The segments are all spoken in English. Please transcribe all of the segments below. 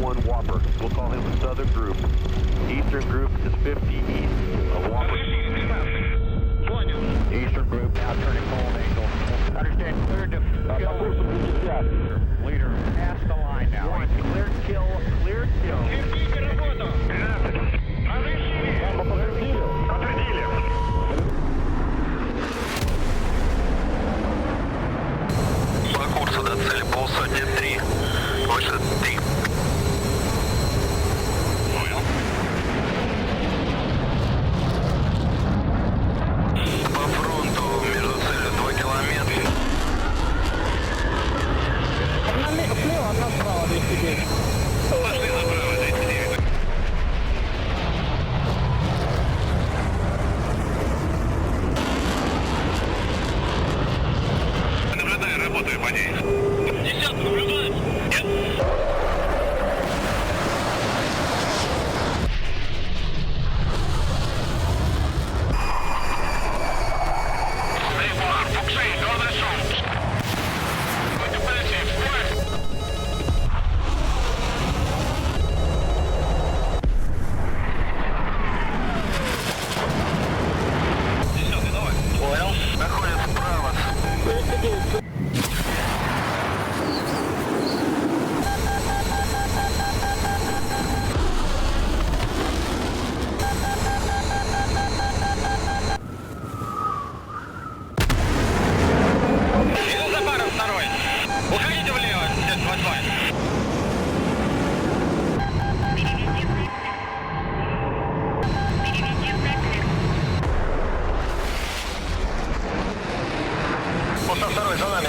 1 Whopper. We'll call him the Southern Group. Eastern Group is 50 east of Whopper. Eastern Group now turning cold angle. Understand, cleared to kill. Leader, past the line now. Clear kill, clear kill. По курсу до цели полсотни 3. Больше 3. Понял. По фронту между целью 2 километра. Слева от нас справа 209. Пошли направо 209. Наблюдаю, работаю по ней. 10 наблюдает? Нет. Понял. Находит справа. Иду за паром второй. Уходите влево, 722. Пошел второй, за нами.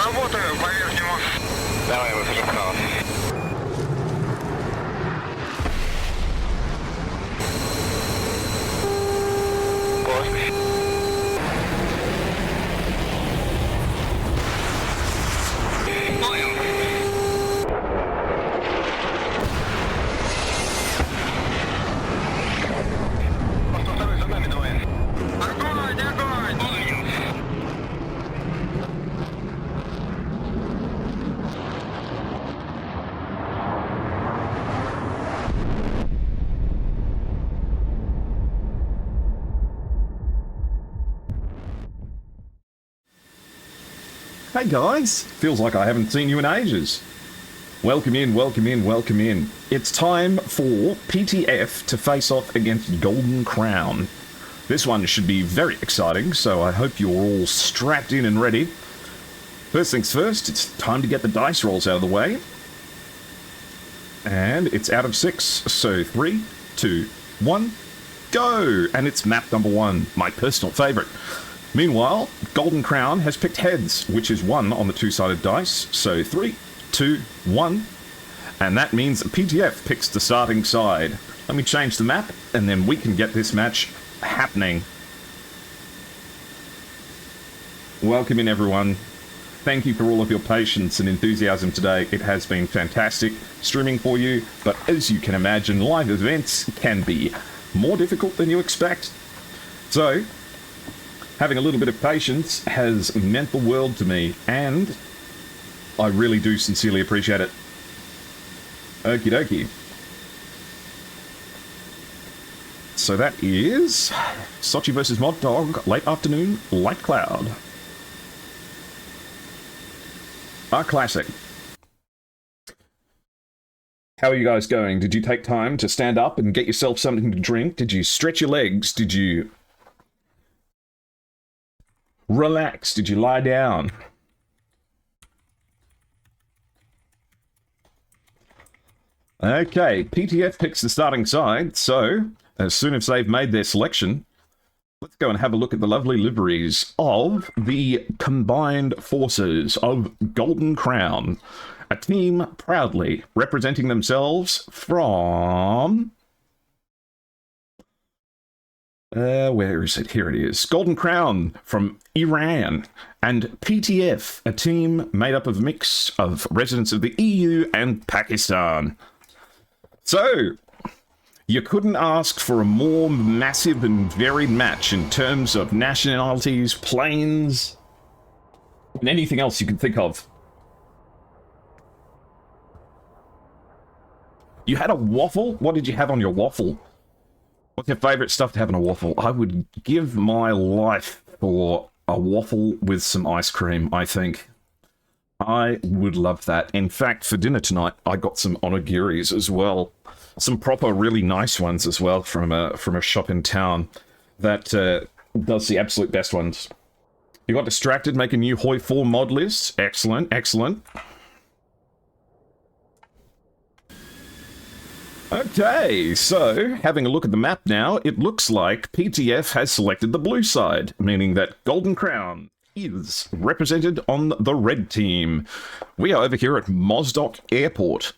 Работаю по верхнему. Давай, выхожу вправо. Понял. Просто второй за нами, давай. Огонь, огонь! Понял. Hey guys, feels like I haven't seen you in ages. Welcome in, welcome in, welcome in. It's time for PTF to face off against Golden Crown. This one should be very exciting, so I hope you're all strapped in and ready. First things first, it's time to get the dice rolls out of the way. And it's out of 6, so 3, 2, 1, go! And it's map number 1, my personal favourite. Meanwhile, Golden Crown has picked heads, which is 1 on the two-sided dice, so 3, 2, 1, and that means PTF picks the starting side. Let me change the map, and then we can get this match happening. Welcome in, everyone. Thank you for all of your patience and enthusiasm today. It has been fantastic streaming for you, but as you can imagine, live events can be more difficult than you expect. So, having a little bit of patience has meant the world to me, and I really do sincerely appreciate it. Okie dokie. So that is Sochi versus Mod Dog, late afternoon, light cloud. A classic. How are you guys going? Did you take time to stand up and get yourself something to drink? Did you stretch your legs? Did you relax? Did you lie down? Okay, PTF picks the starting side, so as soon as they've made their selection, let's go and have a look at the lovely liveries of the combined forces of Golden Crown, a team proudly representing themselves from... where is it? Here it is. Golden Crown from Iran, and PTF, a team made up of a mix of residents of the EU and Pakistan. So, you couldn't ask for a more massive and varied match in terms of nationalities, planes, and anything else you can think of. You had a waffle? What did you have on your waffle? What's your favourite stuff to have in a waffle? I would give my life for a waffle with some ice cream, I think. I would love that. In fact, for dinner tonight, I got some onigiris as well. Some proper, really nice ones as well from a shop in town that does the absolute best ones. You got distracted, make a new Hoi 4 mod list. Excellent, excellent. Okay, so having a look at the map now, it looks like PTF has selected the blue side, meaning that Golden Crown is represented on the red team. We are over here at Mozdok Airport.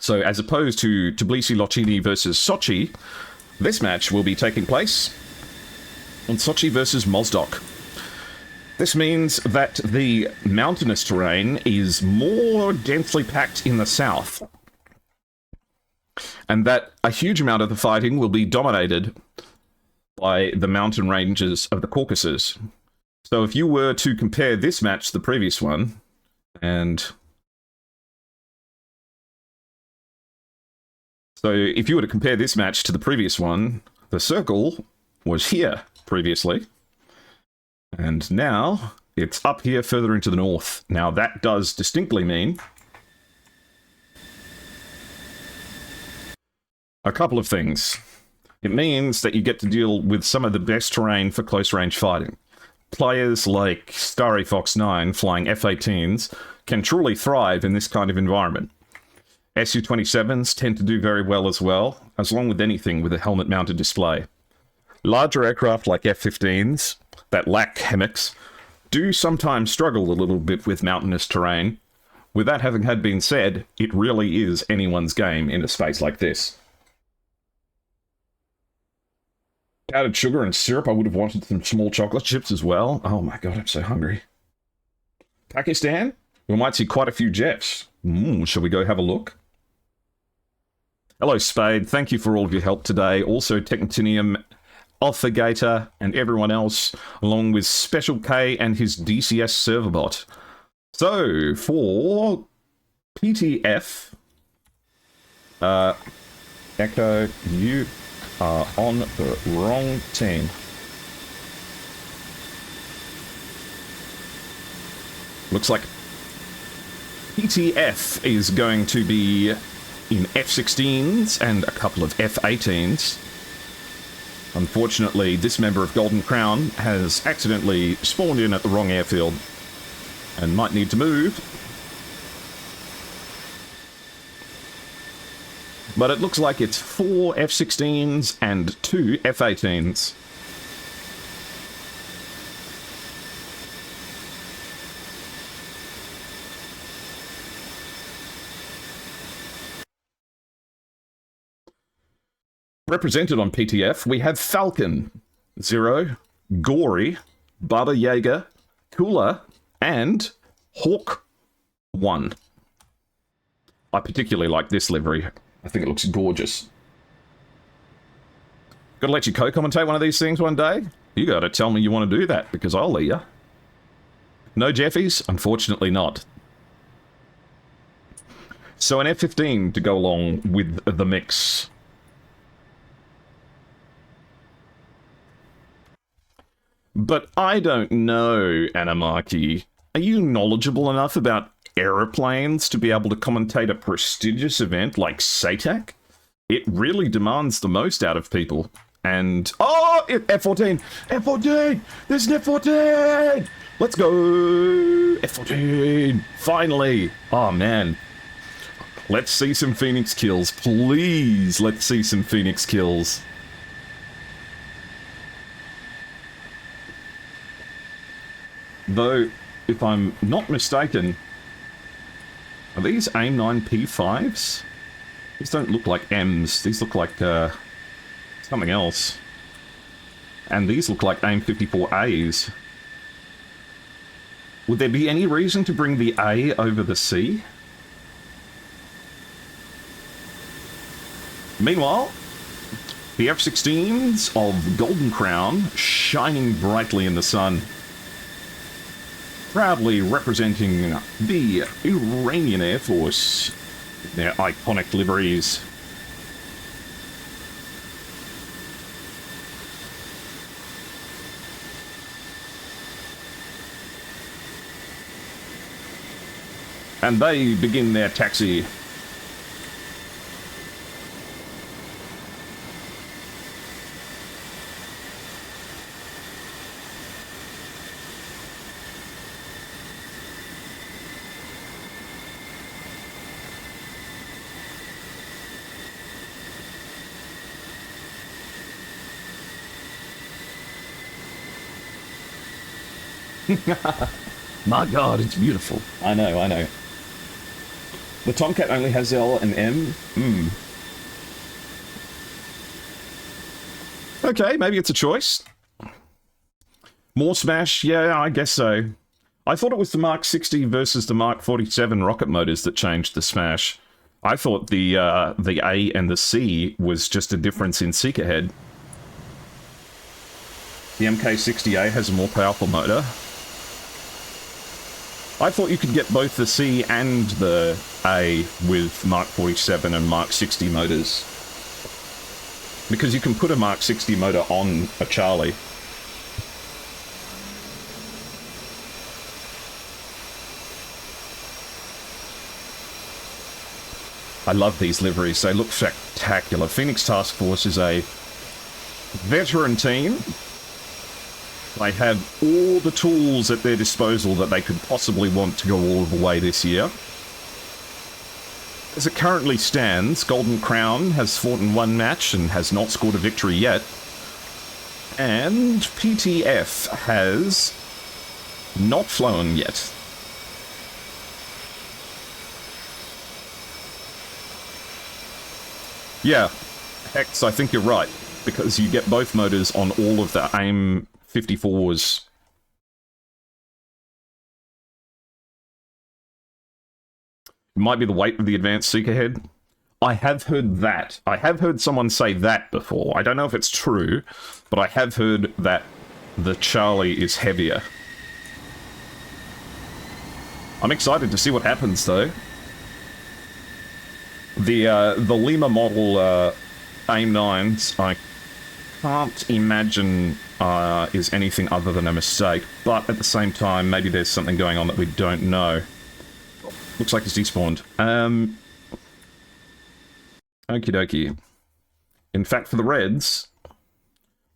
So as opposed to Tbilisi-Lochyni versus Sochi, this match will be taking place on Sochi versus Mozdok. This means that the mountainous terrain is more densely packed in the south, and that a huge amount of the fighting will be dominated by the mountain ranges of the Caucasus. So if you were to compare this match to the previous one, and... So if you were to compare this match to the previous one, the circle was here previously, and now it's up here further into the north. Now that does distinctly mean a couple of things. It means that you get to deal with some of the best terrain for close-range fighting. Players like Starry Fox 9 flying F-18s can truly thrive in this kind of environment. Su-27s tend to do very well as well, as long with anything with a helmet-mounted display. Larger aircraft like F-15s that lack hammocks do sometimes struggle a little bit with mountainous terrain. With that having had been said, it really is anyone's game in a space like this. Powdered sugar and syrup, I would have wanted some small chocolate chips as well. Oh my god, I'm so hungry. Pakistan? We might see quite a few jets. Shall we go have a look? Hello, Spade. Thank you for all of your help today. Also, Technotinium, Alpha Gator, and everyone else, along with Special K and his DCS server bot. So, for PTF, Echo, you are on the wrong team. Looks like PTF is going to be in F-16s and a couple of F-18s. Unfortunately, this member of Golden Crown has accidentally spawned in at the wrong airfield and might need to move. But it looks like it's 4 F-16s and 2 F-18s. Represented on PTF, we have Falcon, Zero, Gory, Baba Yaga, Kula, and Hawk 1. I particularly like this livery. I think it looks gorgeous. Gotta let you co-commentate one of these things one day? You gotta tell me you want to do that, because I'll let you. No Jeffies? Unfortunately not. So an F-15 to go along with the mix. But I don't know, Anamaki. Are you knowledgeable enough about aeroplanes to be able to commentate a prestigious event like SATAC? It really demands the most out of people. And... oh! F-14! F-14! There's an F-14! Let's go! F-14! Finally! Oh, man. Let's see some Phoenix kills. Please, let's see some Phoenix kills. Though, if I'm not mistaken, are these AIM-9 P5s? These don't look like M's. These look like, something else. And these look like AIM-54As. Would there be any reason to bring the A over the C? Meanwhile, the F-16s of Golden Crown shining brightly in the sun, proudly representing the Iranian Air Force, their iconic liveries. And they begin their taxi. My God, it's beautiful. I know, I know. The Tomcat only has L and M? Okay, maybe it's a choice. More smash? Yeah, I guess so. I thought it was the Mark 60 versus the Mark 47 rocket motors that changed the smash. I thought the A and the C was just a difference in seeker head. The MK60A has a more powerful motor. I thought you could get both the C and the A with Mark 47 and Mark 60 motors. Because you can put a Mark 60 motor on a Charlie. I love these liveries, they look spectacular. Phoenix Task Force is a veteran team. They have all the tools at their disposal that they could possibly want to go all the way this year. As it currently stands, Golden Crown has fought in one match and has not scored a victory yet. And PTF has not flown yet. Yeah, Hex, I think you're right, because you get both motors on all of the AIM 54s. It might be the weight of the advanced seeker head. I have heard that. I have heard someone say that before. I don't know if it's true, but I have heard that the Charlie is heavier. I'm excited to see what happens, though. The Lima model AIM-9s, I can't imagine is anything other than a mistake, but at the same time, maybe there's something going on that we don't know. Looks like it's despawned. Okie dokie. In fact, for the Reds,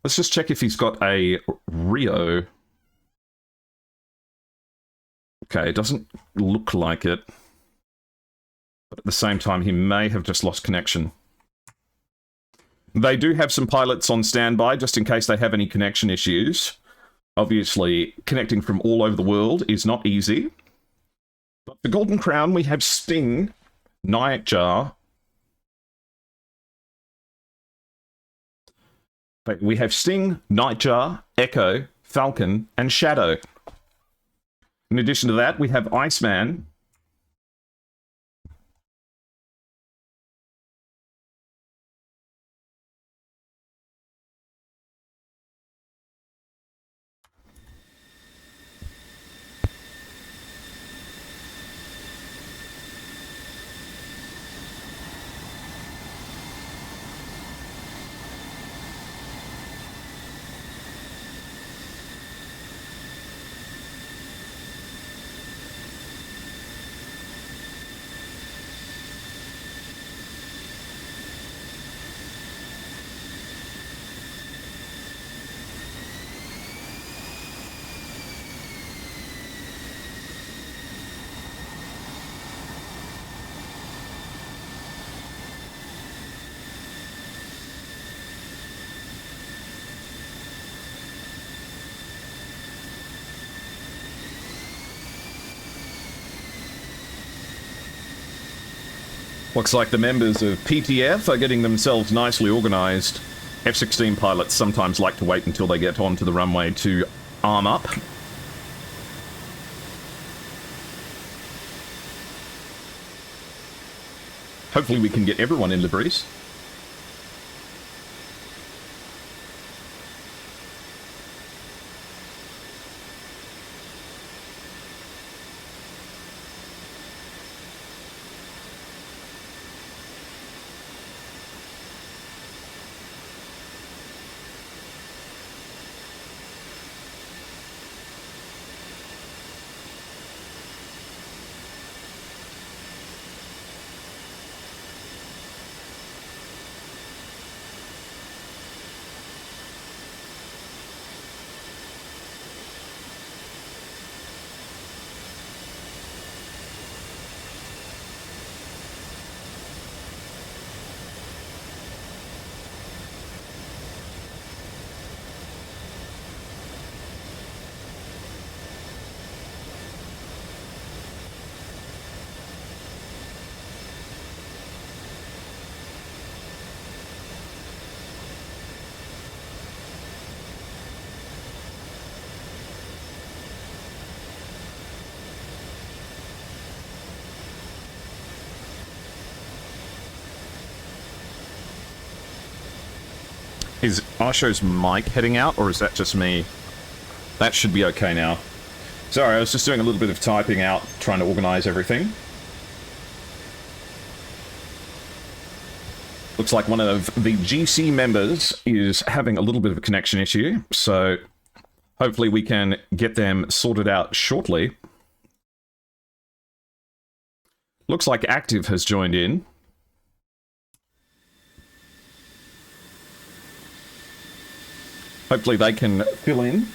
let's just check if he's got a Rio. Okay, it doesn't look like it. But at the same time, he may have just lost connection. They do have some pilots on standby, just in case they have any connection issues. Obviously, connecting from all over the world is not easy. But for Golden Crown, we have Sting, Nightjar. But we have Sting, Nightjar, Echo, Falcon, and Shadow. In addition to that, we have Iceman. Looks like the members of PTF are getting themselves nicely organized. F-16 pilots sometimes like to wait until they get onto the runway to arm up. Hopefully we can get everyone in liveries. Is Arsho's mic heading out, or is that just me? That should be okay now. Sorry, I was just doing a little bit of typing out, trying to organize everything. Looks like one of the GC members is having a little bit of a connection issue, so hopefully we can get them sorted out shortly. Looks like Active has joined in. Hopefully they can fill in.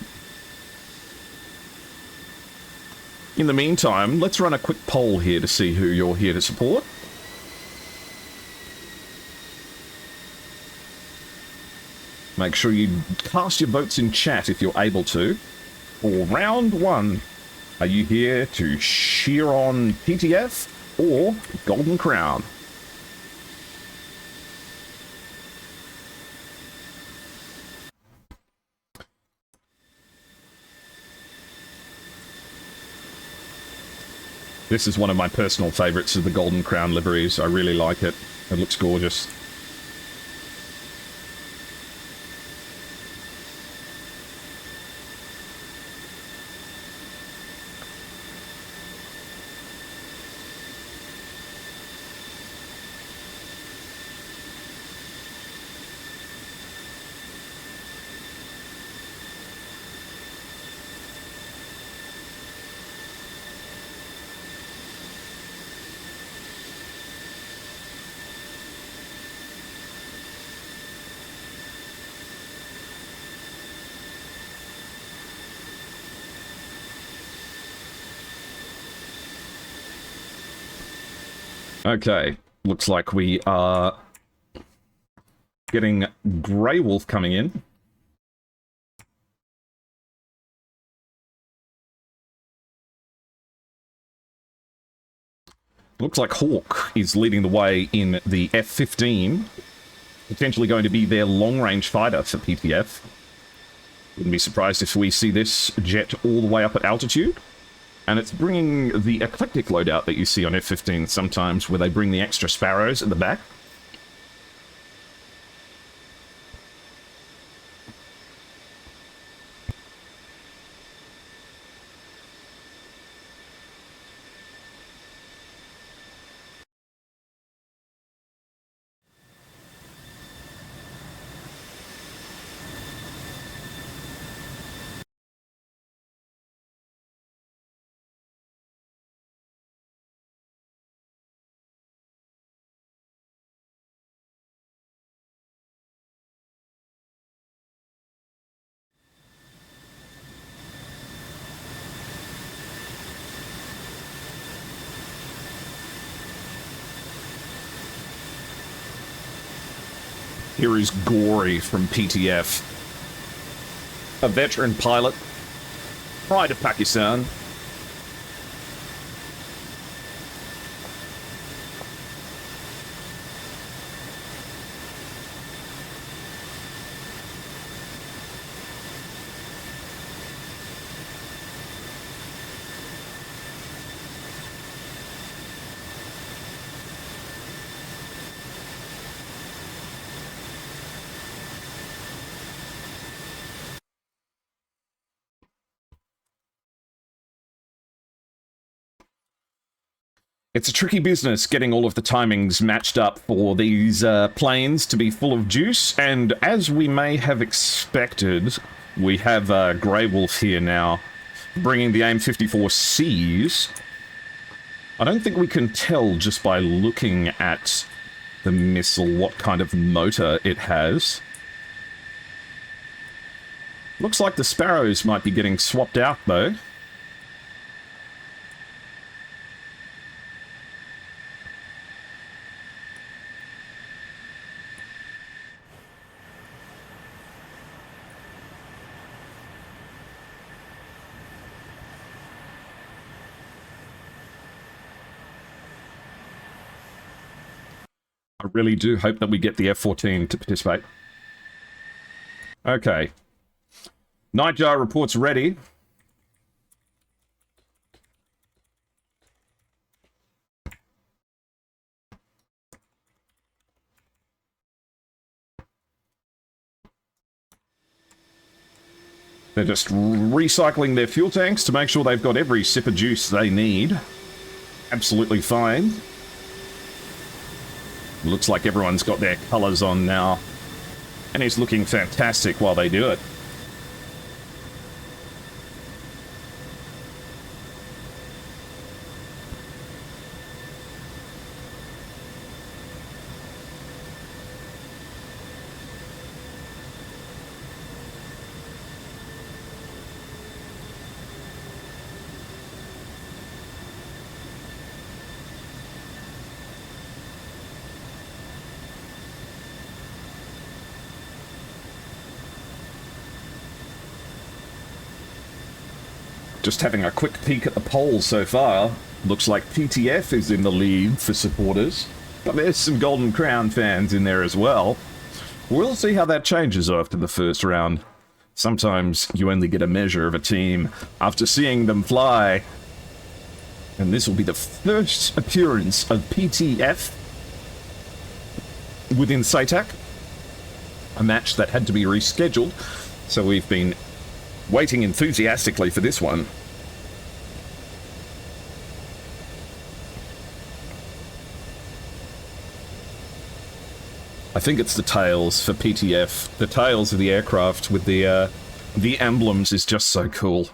In the meantime, let's run a quick poll here to see who you're here to support. Make sure you cast your votes in chat if you're able to. For round one, are you here to cheer on PTF or Golden Crown? This is one of my personal favourites of the Golden Crown liveries. I really like it. It looks gorgeous. Okay, looks like we are getting Grey Wolf coming in. Looks like Hawk is leading the way in the F-15, potentially going to be their long-range fighter for PTF. Wouldn't be surprised if we see this jet all the way up at altitude. And it's bringing the eclectic loadout that you see on F-15 sometimes, where they bring the extra Sparrows at the back. Here is Gory from PTF. A veteran pilot. Pride of Pakistan. It's a tricky business getting all of the timings matched up for these planes to be full of juice, and as we may have expected, we have Grey Wolf here now, bringing the AIM-54Cs. I don't think we can tell just by looking at the missile what kind of motor it has. Looks like the Sparrows might be getting swapped out, though. I really do hope that we get the F-14 to participate. Okay. Nightjar reports ready. They're just recycling their fuel tanks to make sure they've got every sip of juice they need. Absolutely fine. Looks like everyone's got their colours on now. And it's looking fantastic while they do it. Just having a quick peek at the polls so far, looks like PTF is in the lead for supporters, but there's some Golden Crown fans in there as well. We'll see how that changes after the first round. Sometimes you only get a measure of a team after seeing them fly. And this will be the first appearance of PTF within SATAC, a match that had to be rescheduled, so we've been waiting enthusiastically for this one. I think it's the tails for PTF. The tails of the aircraft with the emblems is just so cool.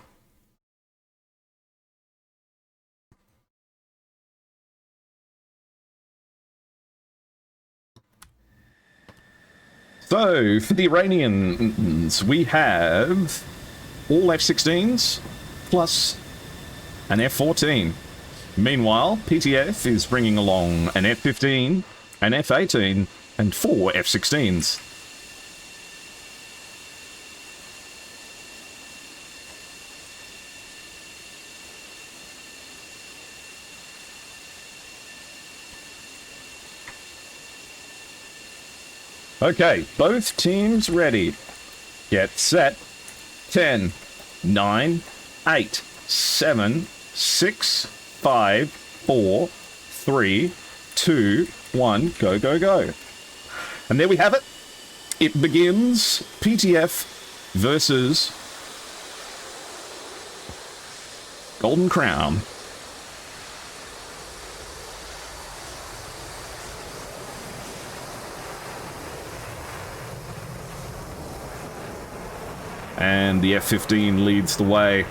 So, for the Iranians, we have all F-16s, plus an F-14. Meanwhile, PTF is bringing along an F-15, an F-18, and 4 F-16s. Okay, both teams ready. Get set. 10, 9, 8, 7, 6, 5, 4, 3, 2, 1, go, go, go. And there we have it. It begins PTF versus Golden Crown. And the F-15 leads the way,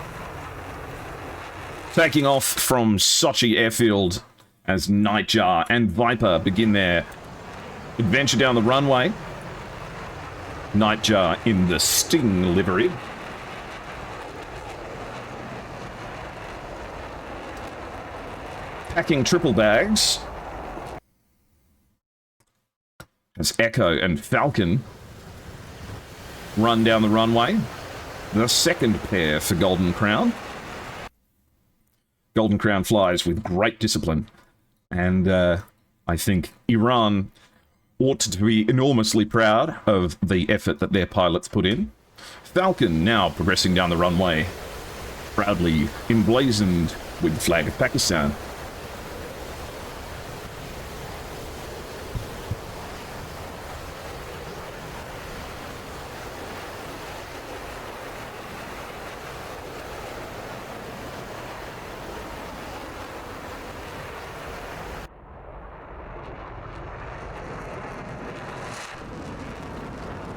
taking off from Sochi Airfield as Nightjar and Viper begin their adventure down the runway. Nightjar in the Sting livery. Packing triple bags as Echo and Falcon run down the runway. The second pair for Golden Crown. Golden Crown flies with great discipline. And I think Iran ought to be enormously proud of the effort that their pilots put in. Falcon now progressing down the runway, proudly emblazoned with the flag of Pakistan.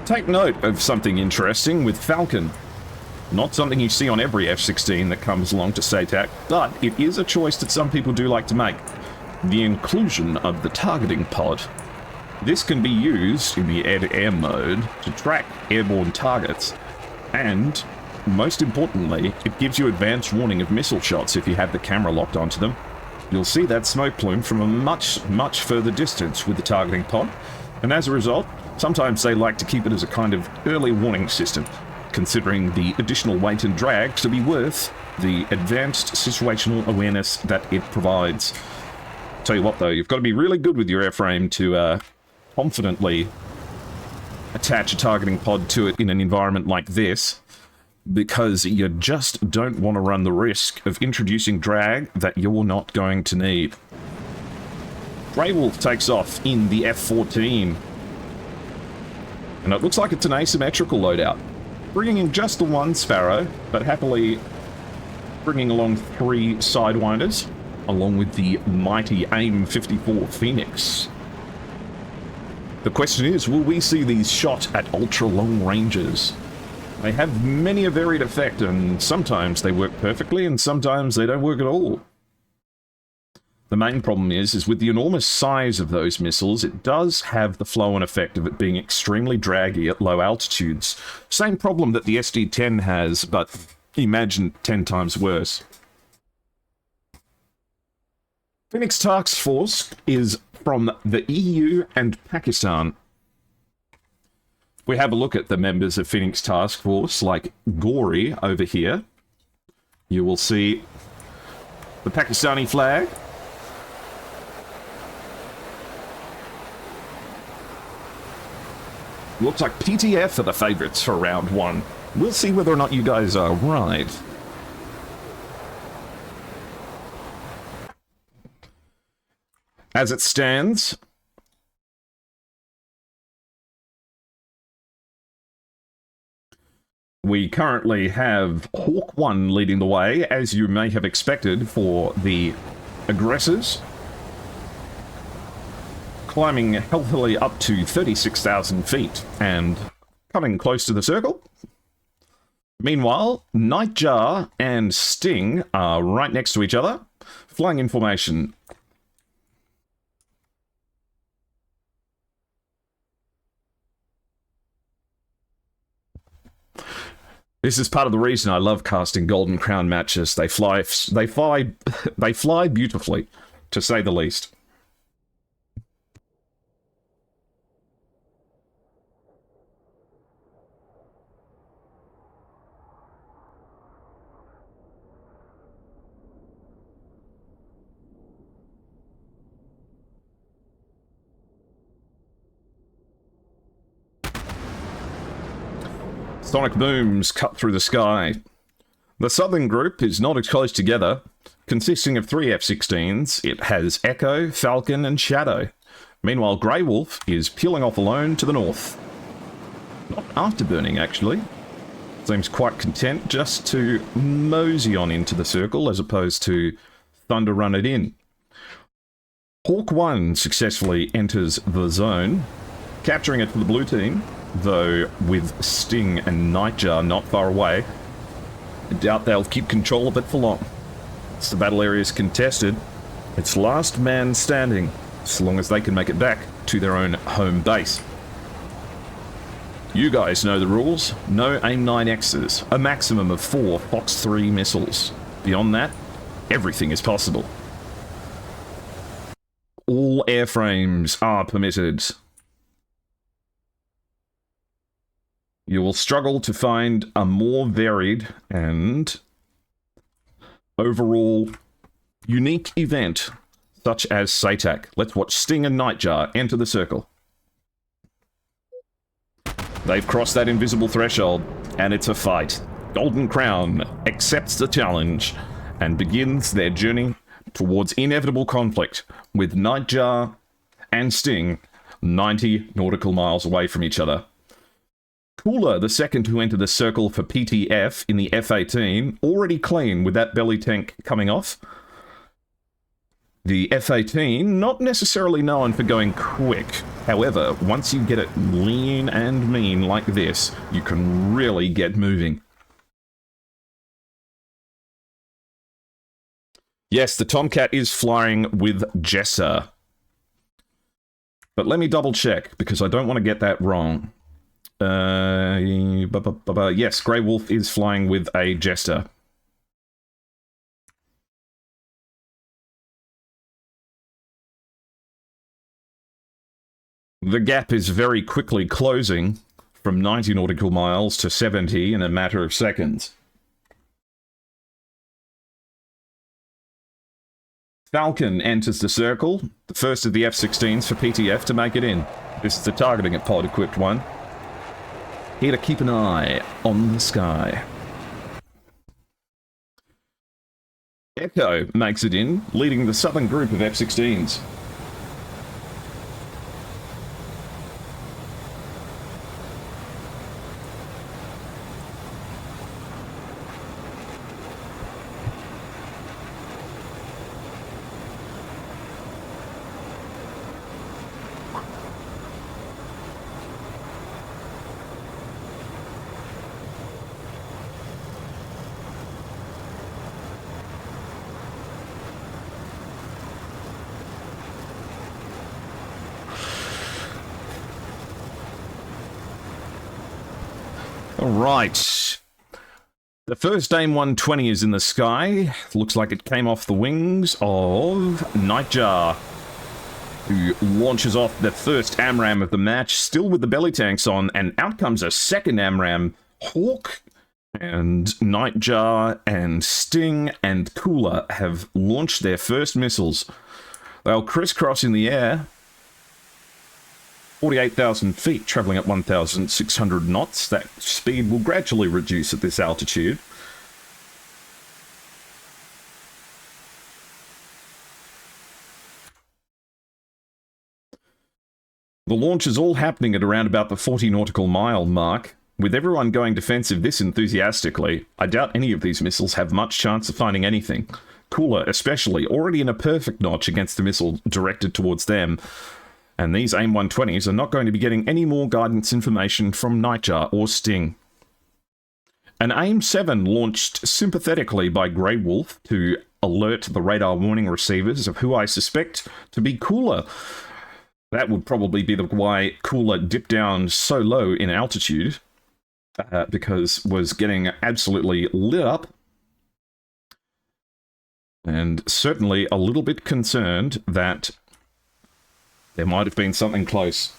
Take note of something interesting with Falcon. Not something you see on every F-16 that comes along to SATAC, but it is a choice that some people do like to make. The inclusion of the targeting pod. This can be used in the air-to-air mode to track airborne targets, and most importantly, it gives you advance warning of missile shots if you have the camera locked onto them. You'll see that smoke plume from a much further distance with the targeting pod, and as a result, sometimes they like to keep it as a kind of early warning system, considering the additional weight and drag to be worth the advanced situational awareness that it provides. Tell you what though, you've got to be really good with your airframe to confidently attach a targeting pod to it in an environment like this, because you just don't want to run the risk of introducing drag that you're not going to need. Grey Wolf takes off in the F-14, and it looks like it's an asymmetrical loadout, bringing in just the one Sparrow, but happily bringing along 3 Sidewinders, along with the mighty AIM-54 Phoenix. The question is, will we see these shot at ultra-long ranges? They have many a varied effect, and sometimes they work perfectly, and sometimes they don't work at all. The main problem is with the enormous size of those missiles, it does have the flow-on effect of it being extremely draggy at low altitudes. Same problem that the SD-10 has, but imagine 10 times worse. Phoenix Task Force is from the EU and Pakistan. We have a look at the members of Phoenix Task Force, like Gori over here. You will see the Pakistani flag. Looks like PTF are the favourites for round 1. We'll see whether or not you guys are right. As it stands, we currently have Hawk 1 leading the way, as you may have expected for the aggressors. Climbing healthily up to 36,000 feet and coming close to the circle. Meanwhile, Nightjar and Sting are right next to each other, flying in formation. This is part of the reason I love casting Golden Crown matches. They fly beautifully, to say the least. Sonic booms cut through the sky. The southern group is not as close together. Consisting of 3 F-16s, it has Echo, Falcon, and Shadow. Meanwhile, Grey Wolf is peeling off alone to the north. Not afterburning, actually. Seems quite content just to mosey on into the circle as opposed to thunder run it in. Hawk 1 successfully enters the zone, capturing it for the blue team, though with Sting and Nightjar not far away. I doubt they'll keep control of it for long. As the battle area is contested, it's last man standing, so long as they can make it back to their own home base. You guys know the rules. No AIM-9Xs, a maximum of 4 Fox 3 missiles. Beyond that, everything is possible. All airframes are permitted. You will struggle to find a more varied and overall unique event such as SATAC. Let's watch Sting and Nightjar enter the circle. They've crossed that invisible threshold, and it's a fight. Golden Crown accepts the challenge and begins their journey towards inevitable conflict, with Nightjar and Sting 90 nautical miles away from each other. Cooler, the second to enter the circle for PTF in the F-18, already clean with that belly tank coming off. The F-18, not necessarily known for going quick. However, once you get it lean and mean like this, you can really get moving. Yes, the Tomcat is flying with Jessa. But let me double check, because I don't want to get that wrong. Yes, Grey Wolf is flying with a Jester. The gap is very quickly closing from 90 nautical miles to 70 in a matter of seconds. Falcon enters the circle, the first of the F-16s for PTF to make it in. This is the targeting pod-equipped one. Here to keep an eye on the sky. Echo makes it in, leading the southern group of F-16s. Right. The first AIM 120 is in the sky. Looks like it came off the wings of Nightjar, who launches off the first AMRAAM of the match, still with the belly tanks on, and out comes a second AMRAAM. Hawk and Nightjar and Sting and Cooler have launched their first missiles. They'll crisscross in the air. 48,000 feet, travelling at 1,600 knots. That speed will gradually reduce at this altitude. The launch is all happening at around about the 40 nautical mile mark. With everyone going defensive this enthusiastically, I doubt any of these missiles have much chance of finding anything. Cooler especially, already in a perfect notch against the missile directed towards them. And these AIM 120s are not going to be getting any more guidance information from Nightjar or Sting. An AIM 7 launched sympathetically by Grey Wolf to alert the radar warning receivers of who I suspect to be Cooler. That would probably be why Cooler dipped down so low in altitude, because was getting absolutely lit up. And certainly a little bit concerned that there might have been something close.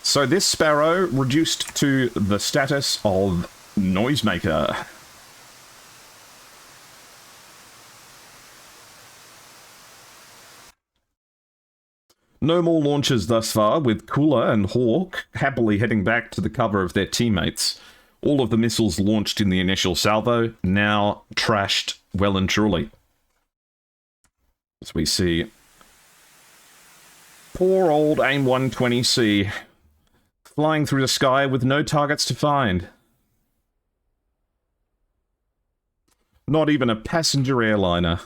So this Sparrow reduced to the status of noisemaker. No more launches thus far, with Cooler and Hawk happily heading back to the cover of their teammates. All of the missiles launched in the initial salvo, now trashed well and truly. As we see poor old AIM 120C flying through the sky with no targets to find. Not even a passenger airliner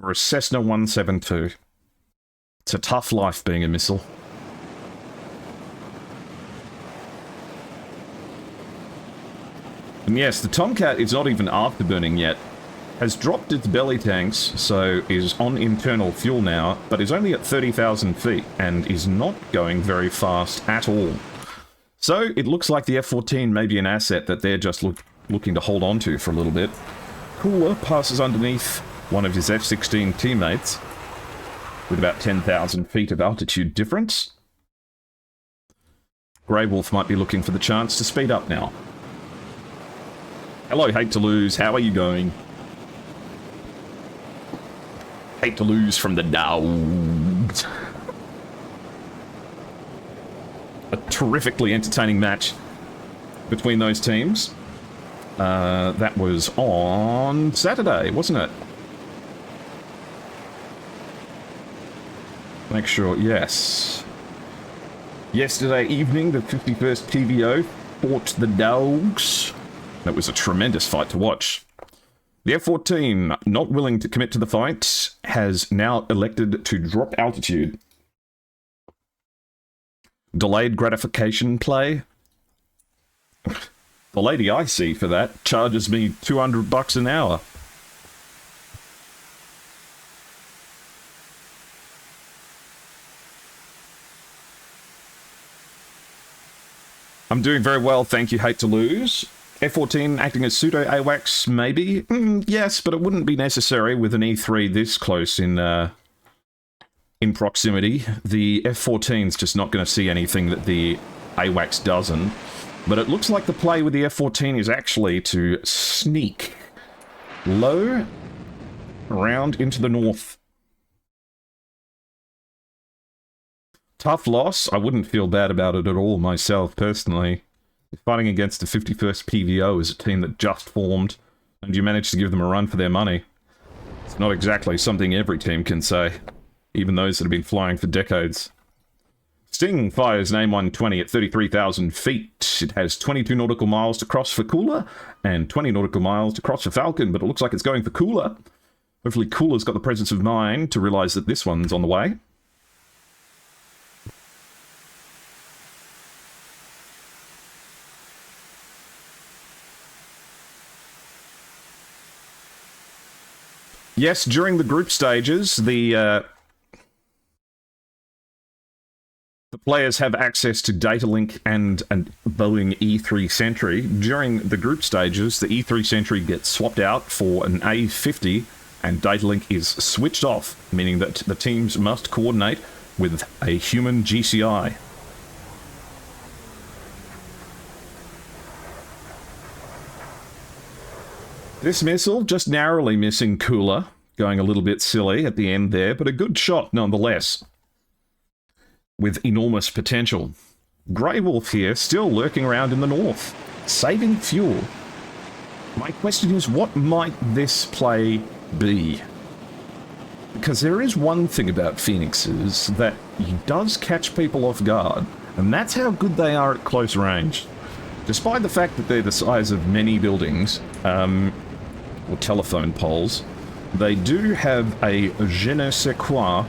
or a Cessna 172. It's a tough life being a missile. And yes, the Tomcat is not even afterburning yet. Has dropped its belly tanks, so is on internal fuel now, but is only at 30,000 feet, and is not going very fast at all. So it looks like the F-14 may be an asset that they're just looking to hold on to for a little bit. Cooler passes underneath one of his F-16 teammates, with about 10,000 feet of altitude difference. Grey Wolf might be looking for the chance to speed up now. Hello, Hate to Lose. How are you going? Hate to Lose from the Dogs. A terrifically entertaining match between those teams. That was on Saturday, wasn't it? Make sure, yes. Yesterday evening, the 51st TVO fought the Dogs. That was a tremendous fight to watch. The F-14, not willing to commit to the fight, has now elected to drop altitude. Delayed gratification play. The lady I see for that charges me $200 an hour. I'm doing very well, thank you, hate to lose. F-14 acting as pseudo-AWACS, maybe? Yes, but it wouldn't be necessary with an E3 this close in proximity. The F-14's just not going to see anything that the AWACS doesn't. But it looks like the play with the F-14 is actually to sneak low around into the north. Tough loss. I wouldn't feel bad about it at all myself, personally. Fighting against the 51st PVO is a team that just formed, and you managed to give them a run for their money. It's not exactly something every team can say, even those that have been flying for decades. Sting fires an AIM-120 at 33,000 feet. It has 22 nautical miles to cross for Cooler, and 20 nautical miles to cross for Falcon, but it looks like it's going for Cooler. Hopefully Cooler's got the presence of mind to realise that this one's on the way. Yes, during the group stages, the players have access to data link and a Boeing E3 Sentry. During the group stages, the E3 Sentry gets swapped out for an A50, and data link is switched off, meaning that the teams must coordinate with a human GCI. This missile just narrowly missing Cooler, going a little bit silly at the end there, but a good shot nonetheless, with enormous potential. Grey Wolf here, still lurking around in the north, saving fuel. My question is, what might this play be? Because there is one thing about Phoenixes that does catch people off guard, and that's how good they are at close range. Despite the fact that they're the size of many buildings, or telephone poles, they do have a je ne sais quoi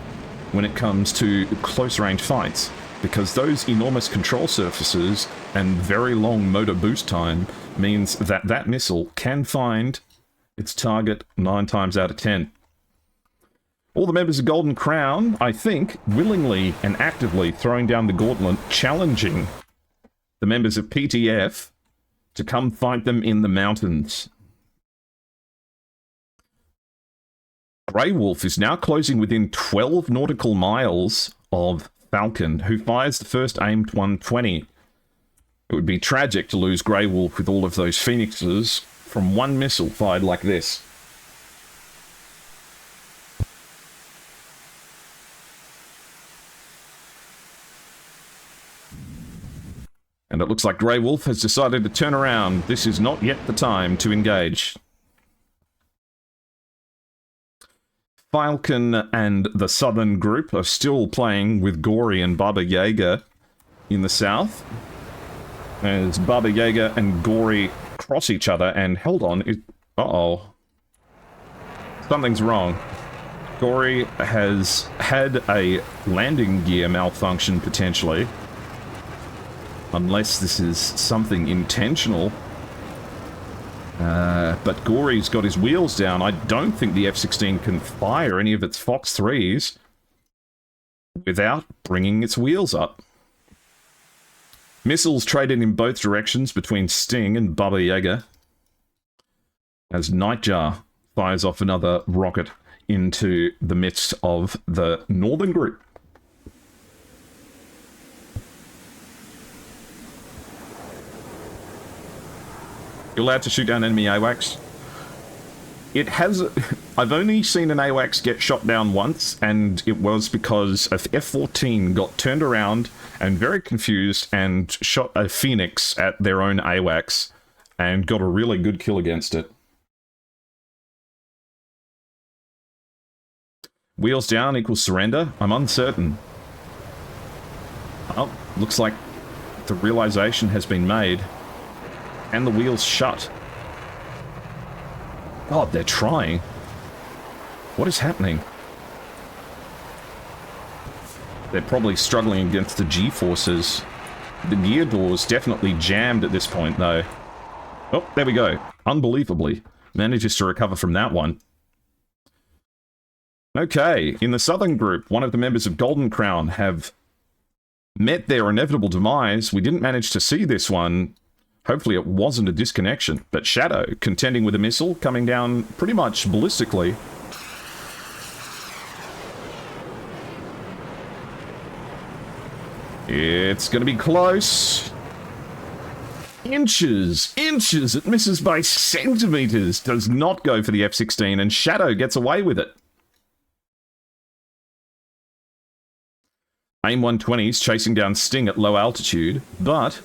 when it comes to close-range fights, because those enormous control surfaces and very long motor boost time means that that missile can find its target 9 times out of 10. All the members of Golden Crown, I think, willingly and actively throwing down the gauntlet, challenging the members of PTF to come fight them in the mountains. Grey Wolf is now closing within 12 nautical miles of Falcon, who fires the first AIM-120. It would be tragic to lose Grey Wolf with all of those Phoenixes from one missile fired like this. And it looks like Grey Wolf has decided to turn around. This is not yet the time to engage. Falcon and the Southern Group are still playing with Gory and Baba Yaga in the south, as Baba Yaga and Gory cross each other, and hold on, uh-oh. Something's wrong. Gory has had a landing gear malfunction, potentially. Unless this is something intentional. But Gory's got his wheels down. I don't think the F-16 can fire any of its Fox 3s without bringing its wheels up. Missiles traded in both directions between Sting and Baba Yaga, as Nightjar fires off another rocket into the midst of the Northern Group. You're allowed to shoot down enemy AWACS. It has... I've only seen an AWACS get shot down once, and it was because a F-14 got turned around and very confused and shot a Phoenix at their own AWACS and got a really good kill against it. Wheels down equals surrender? I'm uncertain. Oh, looks like the realization has been made. And the wheels shut. God, they're trying. What is happening? They're probably struggling against the G-forces. The gear door's definitely jammed at this point, though. Oh, there we go. Unbelievably. Manages to recover from that one. Okay, in the southern group, one of the members of Golden Crown have met their inevitable demise. We didn't manage to see this one. Hopefully it wasn't a disconnection. But Shadow, contending with a missile, coming down pretty much ballistically. It's going to be close. Inches. It misses by centimeters. Does not go for the F-16, and Shadow gets away with it. AIM 120s chasing down Sting at low altitude, but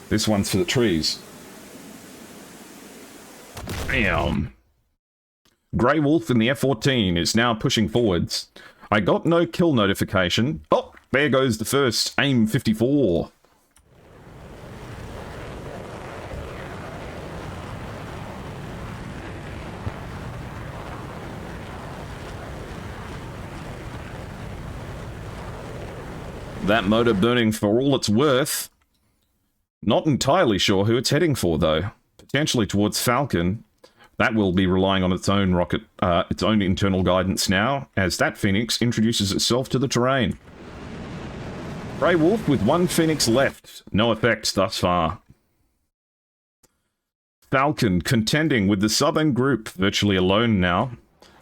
this one's for the trees. Bam. Grey Wolf in the F-14 is now pushing forwards. I got no kill notification. Oh, there goes the first AIM 54. That motor burning for all it's worth. Not entirely sure who it's heading for, though. Potentially towards Falcon. That will be relying on its own rocket, its own internal guidance now, as that Phoenix introduces itself to the terrain. Grey Wolf with one Phoenix left. No effects thus far. Falcon contending with the southern group, virtually alone now.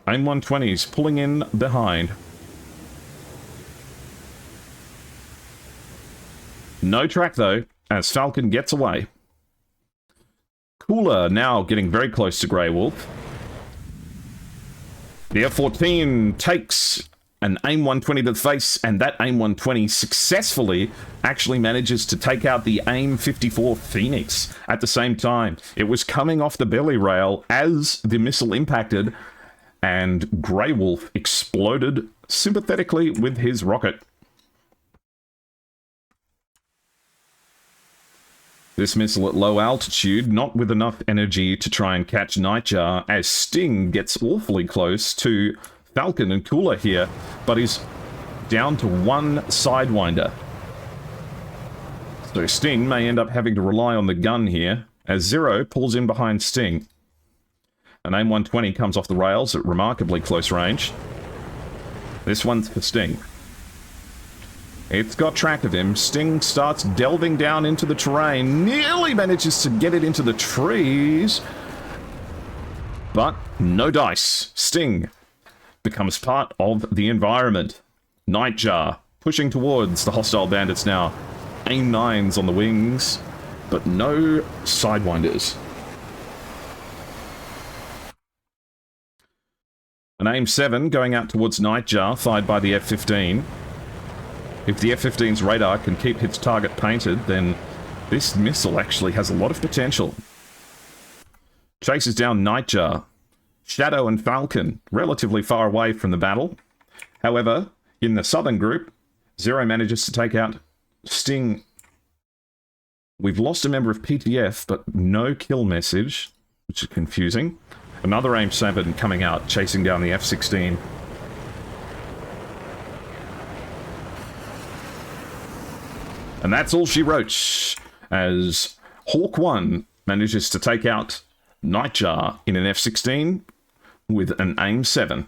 AIM 120s pulling in behind. No track, though, as Falcon gets away. Cooler now getting very close to Grey Wolf. The F-14 takes an AIM 120 to the face, and that AIM 120 successfully actually manages to take out the AIM 54 Phoenix at the same time. It was coming off the belly rail as the missile impacted, and Grey Wolf exploded sympathetically with his rocket. This missile at low altitude, not with enough energy to try and catch Nightjar, as Sting gets awfully close to Falcon and Cooler here, but is down to one Sidewinder. So Sting may end up having to rely on the gun here, as Zero pulls in behind Sting. An AIM 120 comes off the rails at remarkably close range. This one's for Sting. It's got track of him. Sting starts delving down into the terrain. Nearly manages to get it into the trees. But no dice. Sting becomes part of the environment. Nightjar pushing towards the hostile bandits now. AIM 9s on the wings, but no Sidewinders. An AIM 7 going out towards Nightjar, fired by the F-15. If the F-15's radar can keep its target painted, then this missile actually has a lot of potential. Chases down Nightjar. Shadow and Falcon, relatively far away from the battle. However, in the southern group, Zero manages to take out Sting. We've lost a member of PTF, but no kill message, which is confusing. Another AIM 7 coming out, chasing down the F-16. And that's all she wrote, as Hawk 1 manages to take out Nightjar in an F-16 with an AIM 7.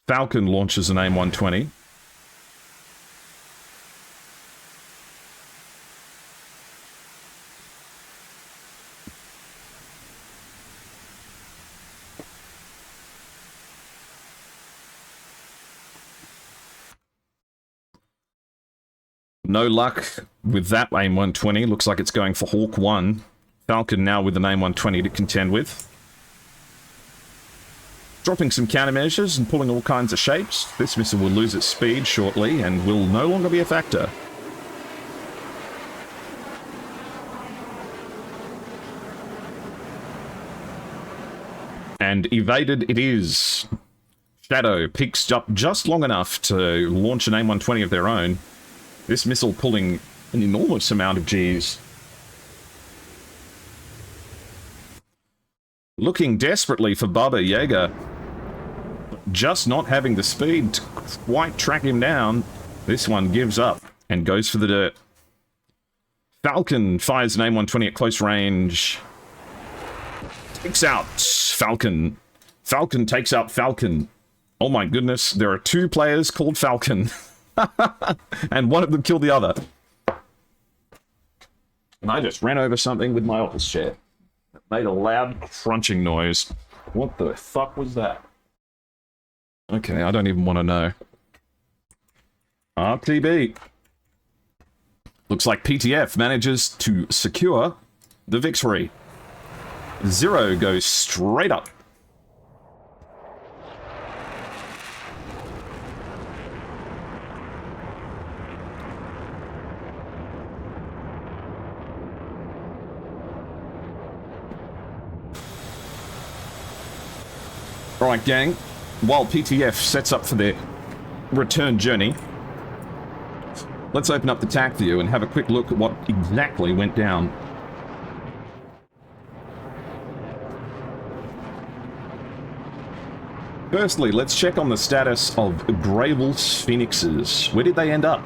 Falcon launches an AIM 120. No luck with that AIM 120. Looks like it's going for Hawk 1. Falcon now with an AIM 120 to contend with. Dropping some countermeasures and pulling all kinds of shapes. This missile will lose its speed shortly and will no longer be a factor. And evaded it is. Shadow peaks up just long enough to launch an AIM 120 of their own. This missile pulling an enormous amount of Gs. looking desperately for Baba Yaga. Just not having the speed to quite track him down. This one gives up and goes for the dirt. Falcon fires an AIM-120 at close range. Takes out Falcon. Falcon takes out Falcon. Oh my goodness, there are two players called Falcon. And one of them killed the other. And I just ran over something with my office chair. It made a loud crunching noise. What the fuck was that? Okay, I don't even want to know. RTB. Looks like PTF manages to secure the victory. 0 goes straight up. Alright, gang. While PTF sets up for their return journey, let's open up the TAC view and have a quick look at what exactly went down. Firstly, let's check on the status of Grey Wolf's Phoenixes. Where did they end up?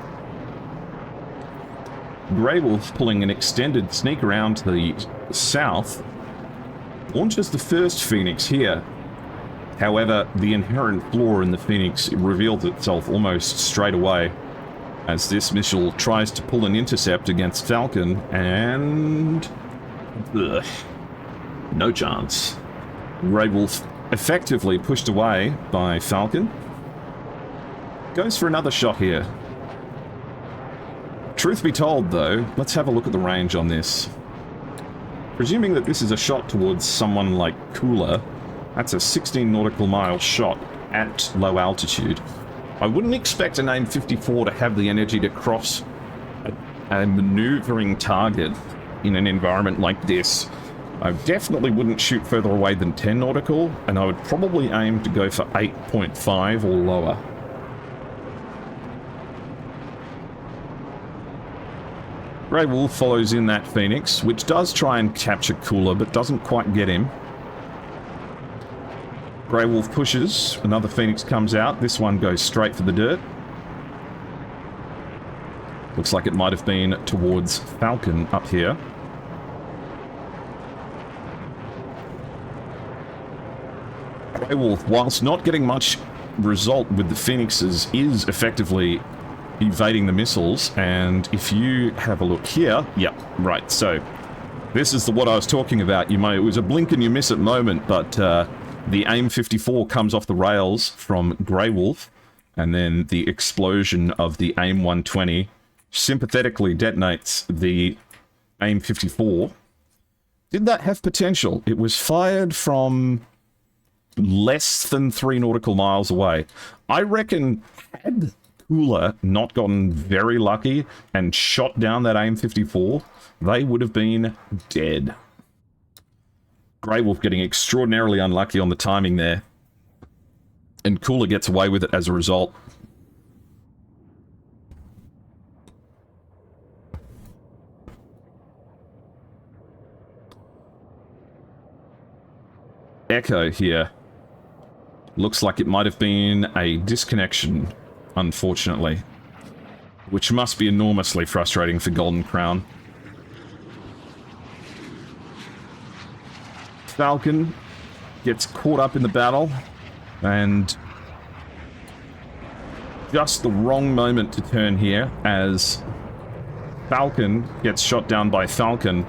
Grey Wolf, pulling an extended sneak around to the south, launches the first Phoenix here. However, the inherent flaw in the Phoenix reveals itself almost straight away as this missile tries to pull an intercept against Falcon, and... ugh, no chance. Grey Wolf effectively pushed away by Falcon. Goes for another shot here. Truth be told, though, let's have a look at the range on this. Presuming that this is a shot towards someone like Cooler, that's a 16 nautical mile shot at low altitude. I wouldn't expect an AIM-54 to have the energy to cross a maneuvering target in an environment like this. I definitely wouldn't shoot further away than 10 nautical, and I would probably aim to go for 8.5 or lower. Grey Wolf follows in that Phoenix, which does try and capture Cooler, but doesn't quite get him. Grey Wolf pushes, another Phoenix comes out, this one goes straight for the dirt. Looks like it might have been towards Falcon up here. Grey Wolf, whilst not getting much result with the Phoenixes, is effectively evading the missiles, and if you have a look here, yep, right, so this is what I was talking about. It was a blink and you miss it moment, but the AIM-54 comes off the rails from Grey Wolf, and then the explosion of the AIM-120 sympathetically detonates the AIM-54. Did that have potential? It was fired from less than 3 nautical miles away. I reckon had Cooler not gotten very lucky and shot down that AIM-54, they would have been dead. Grey Wolf getting extraordinarily unlucky on the timing there. And Cooler gets away with it as a result. Echo here. Looks like it might have been a disconnection, unfortunately. Which must be enormously frustrating for Golden Crown. Falcon gets caught up in the battle, and just the wrong moment to turn here as Falcon gets shot down by Falcon.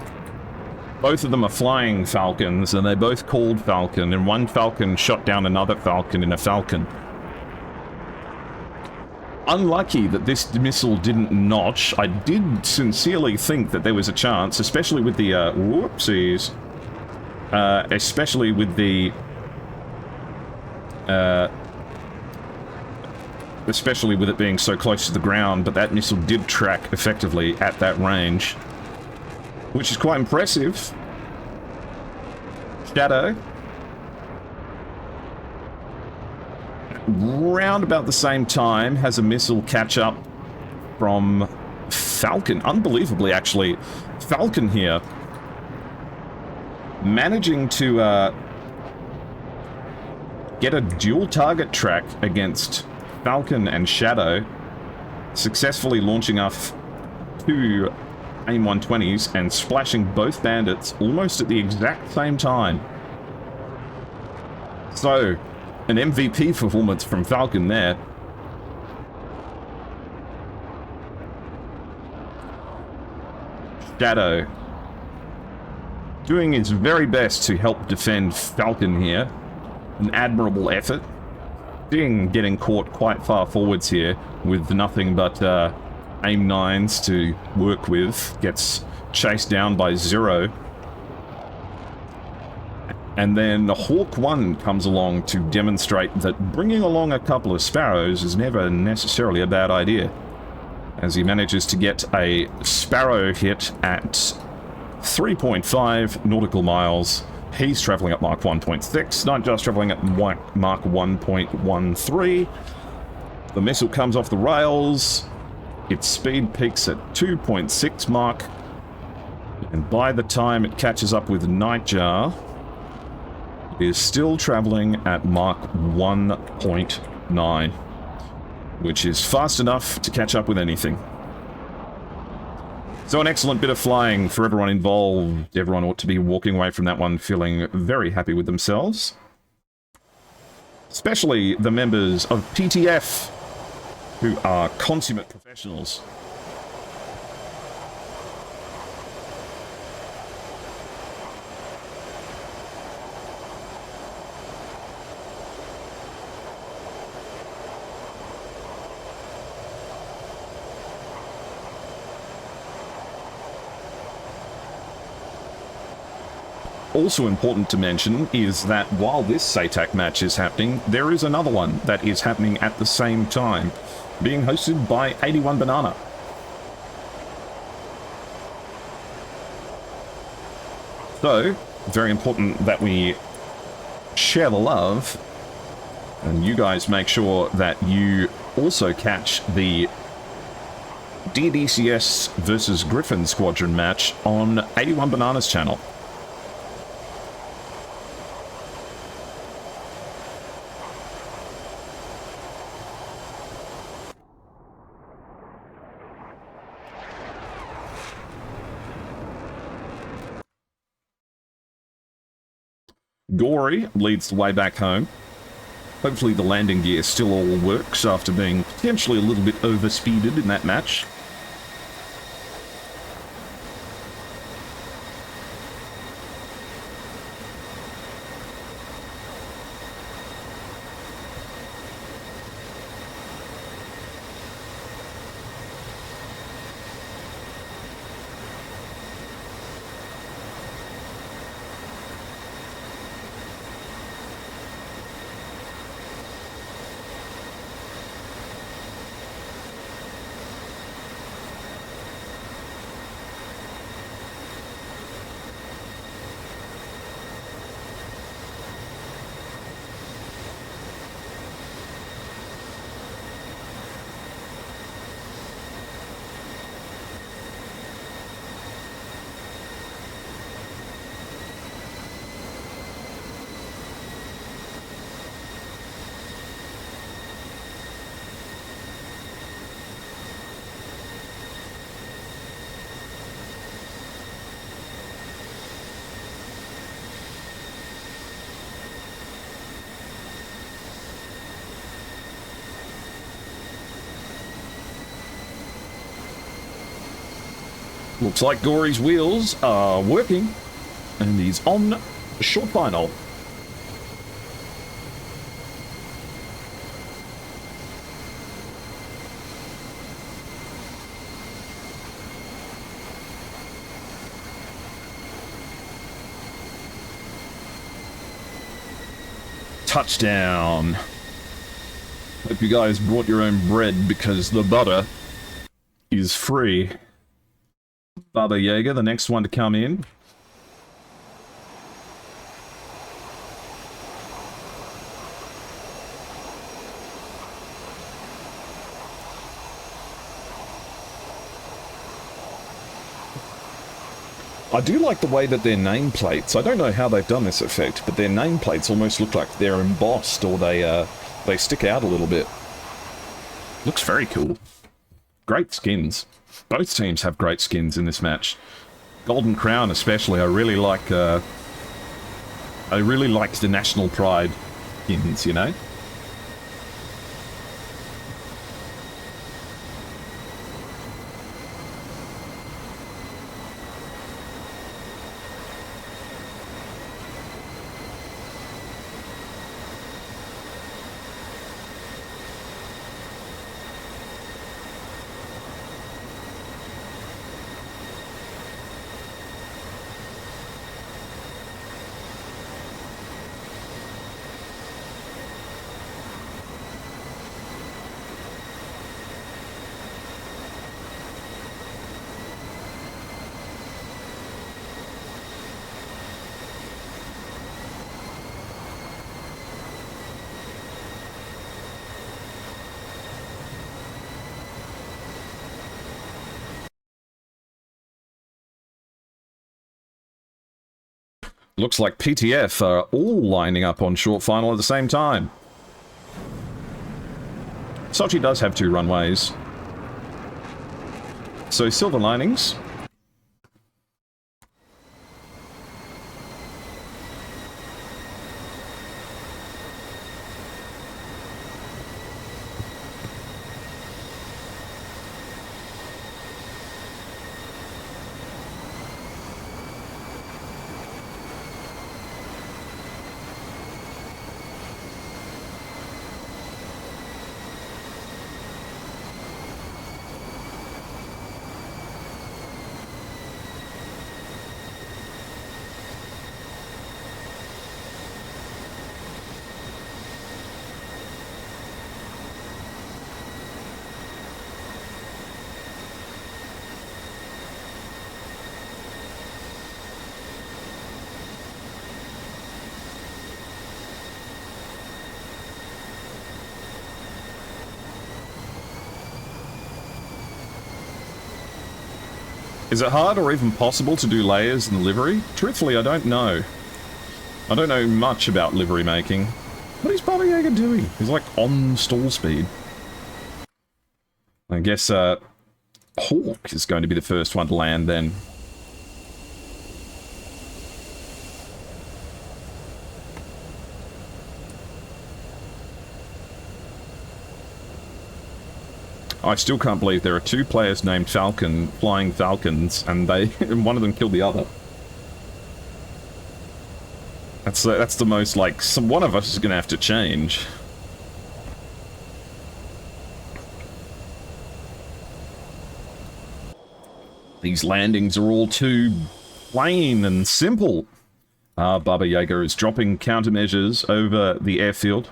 Both of them are flying Falcons, and they both called Falcon, and one Falcon shot down another Falcon in a Falcon. Unlucky that this missile didn't notch. I did sincerely think that there was a chance, especially with the, whoopsies. Especially with the, especially with it being so close to the ground, but that missile did track effectively at that range, which is quite impressive. Shadow. Round about the same time, has a missile catch up from Falcon. Unbelievably, actually. Falcon here managing to get a dual target track against Falcon and Shadow, successfully launching off 2 AIM 120s and splashing both bandits almost at the exact same time. So, an MVP performance from Falcon there. Shadow doing his very best to help defend Falcon here. An admirable effort. Getting caught quite far forwards here with nothing but AIM 9s to work with. Gets chased down by Zero. And then Hawk 1 comes along to demonstrate that bringing along a couple of Sparrows is never necessarily a bad idea, as he manages to get a Sparrow hit at 3.5 nautical miles. He's traveling at Mach 1.6, not just traveling at Mach 1.13. The missile comes off the rails. Its speed peaks at 2.6 Mach, and by the time it catches up with Nightjar, it is still traveling at Mach 1.9, which is fast enough to catch up with anything. So an excellent bit of flying for everyone involved. Everyone ought to be walking away from that one feeling very happy with themselves. Especially the members of PTF, who are consummate professionals. Also important to mention is that while this SATAC match is happening, there is another one that is happening at the same time, being hosted by 81 Banana. So, very important that we share the love, and you guys make sure that you also catch the DDCS versus Griffin Squadron match on 81 Banana's channel. Gory leads the way back home. Hopefully the landing gear still all works after being potentially a little bit overspeeded in that match. Looks like Gory's wheels are working, and he's on the short final. Touchdown. Hope you guys brought your own bread because the butter is free. Baba Yaga, the next one to come in. I do like the way that their nameplates, I don't know how they've done this effect, but their nameplates almost look like they're embossed or they stick out a little bit. Looks very cool. Great skins. Both teams have great skins in this match. Golden Crown especially, I really liked the National Pride skins, you know? Looks like PTF are all lining up on short final at the same time. Sochi does have 2 runways. So silver linings. Is it hard or even possible to do layers in the livery? Truthfully, I don't know. I don't know much about livery making. What is Baba Yaga doing? He's like on stall speed. I guess Hawk is going to be the first one to land then. I still can't believe there are 2 players named Falcon flying Falcons, and one of them killed the other. That's the most, like, one of us is going to have to change. These landings are all too plain and simple. Baba Yaga is dropping countermeasures over the airfield.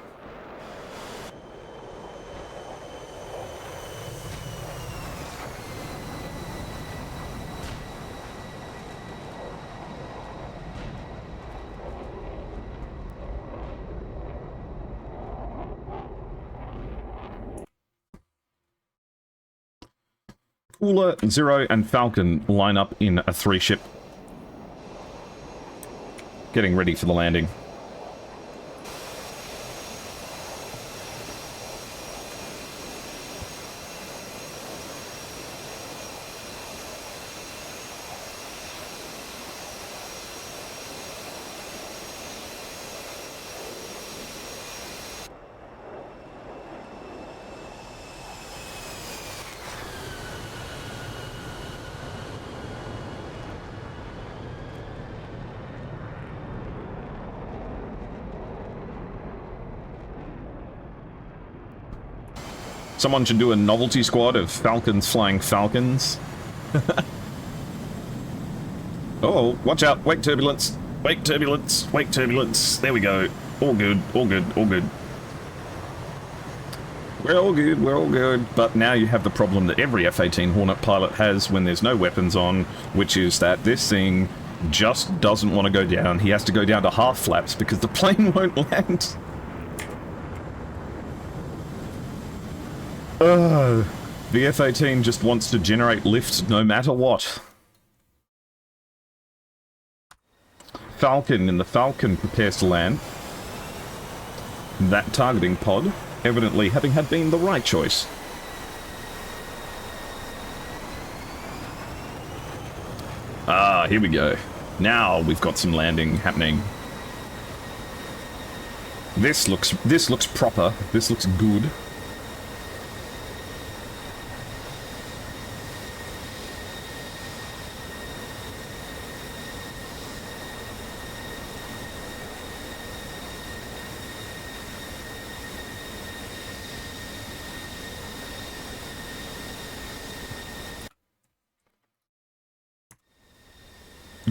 Cooler, Zero, and Falcon line up in a 3-ship. Getting ready for the landing. Someone should do a novelty squad of Falcons flying Falcons. Oh, watch out. Wake turbulence. Wake turbulence. Wake turbulence. There we go. All good. All good. All good. We're all good. We're all good. But now you have the problem that every F-18 Hornet pilot has when there's no weapons on, which is that this thing just doesn't want to go down. He has to go down to half flaps because the plane won't land. The F-18 just wants to generate lift no matter what. Falcon, and the Falcon prepares to land. That targeting pod, evidently having had been the right choice. Ah, here we go. Now we've got some landing happening. This looks proper. This looks good.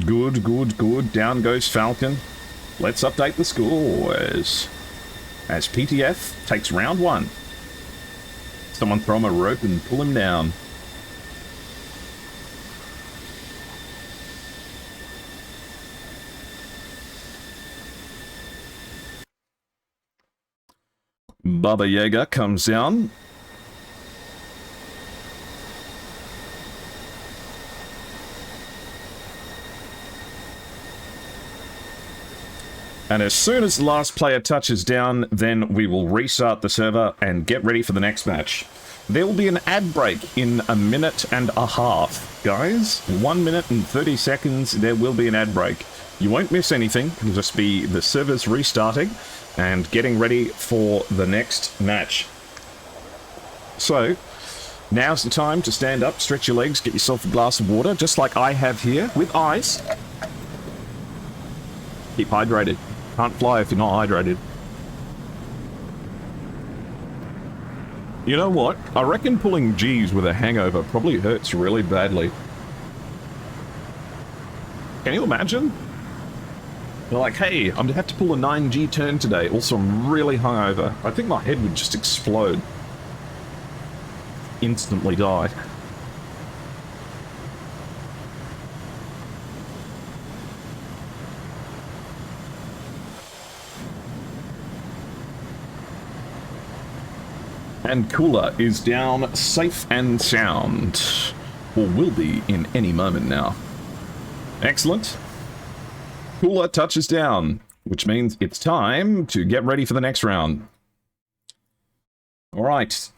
Good, good, good. Down goes Falcon. Let's update the scores. As PTF takes round 1. Someone throw him a rope and pull him down. Baba Yaga comes down. And as soon as the last player touches down, then we will restart the server and get ready for the next match. There will be an ad break in 1.5 minutes, guys. 1 minute and 30 seconds, there will be an ad break. You won't miss anything. It'll just be the servers restarting and getting ready for the next match. So, now's the time to stand up, stretch your legs, get yourself a glass of water, just like I have here, with ice. Keep hydrated. Can't fly if you're not hydrated. You know what? I reckon pulling G's with a hangover probably hurts really badly. Can you imagine? You're like, hey, I'm gonna have to pull a 9G turn today. Also, I'm really hungover. I think my head would just explode. Instantly die. And Cooler is down safe and sound. Or will be in any moment now. Excellent. Cooler touches down, which means it's time to get ready for the next round. Alright.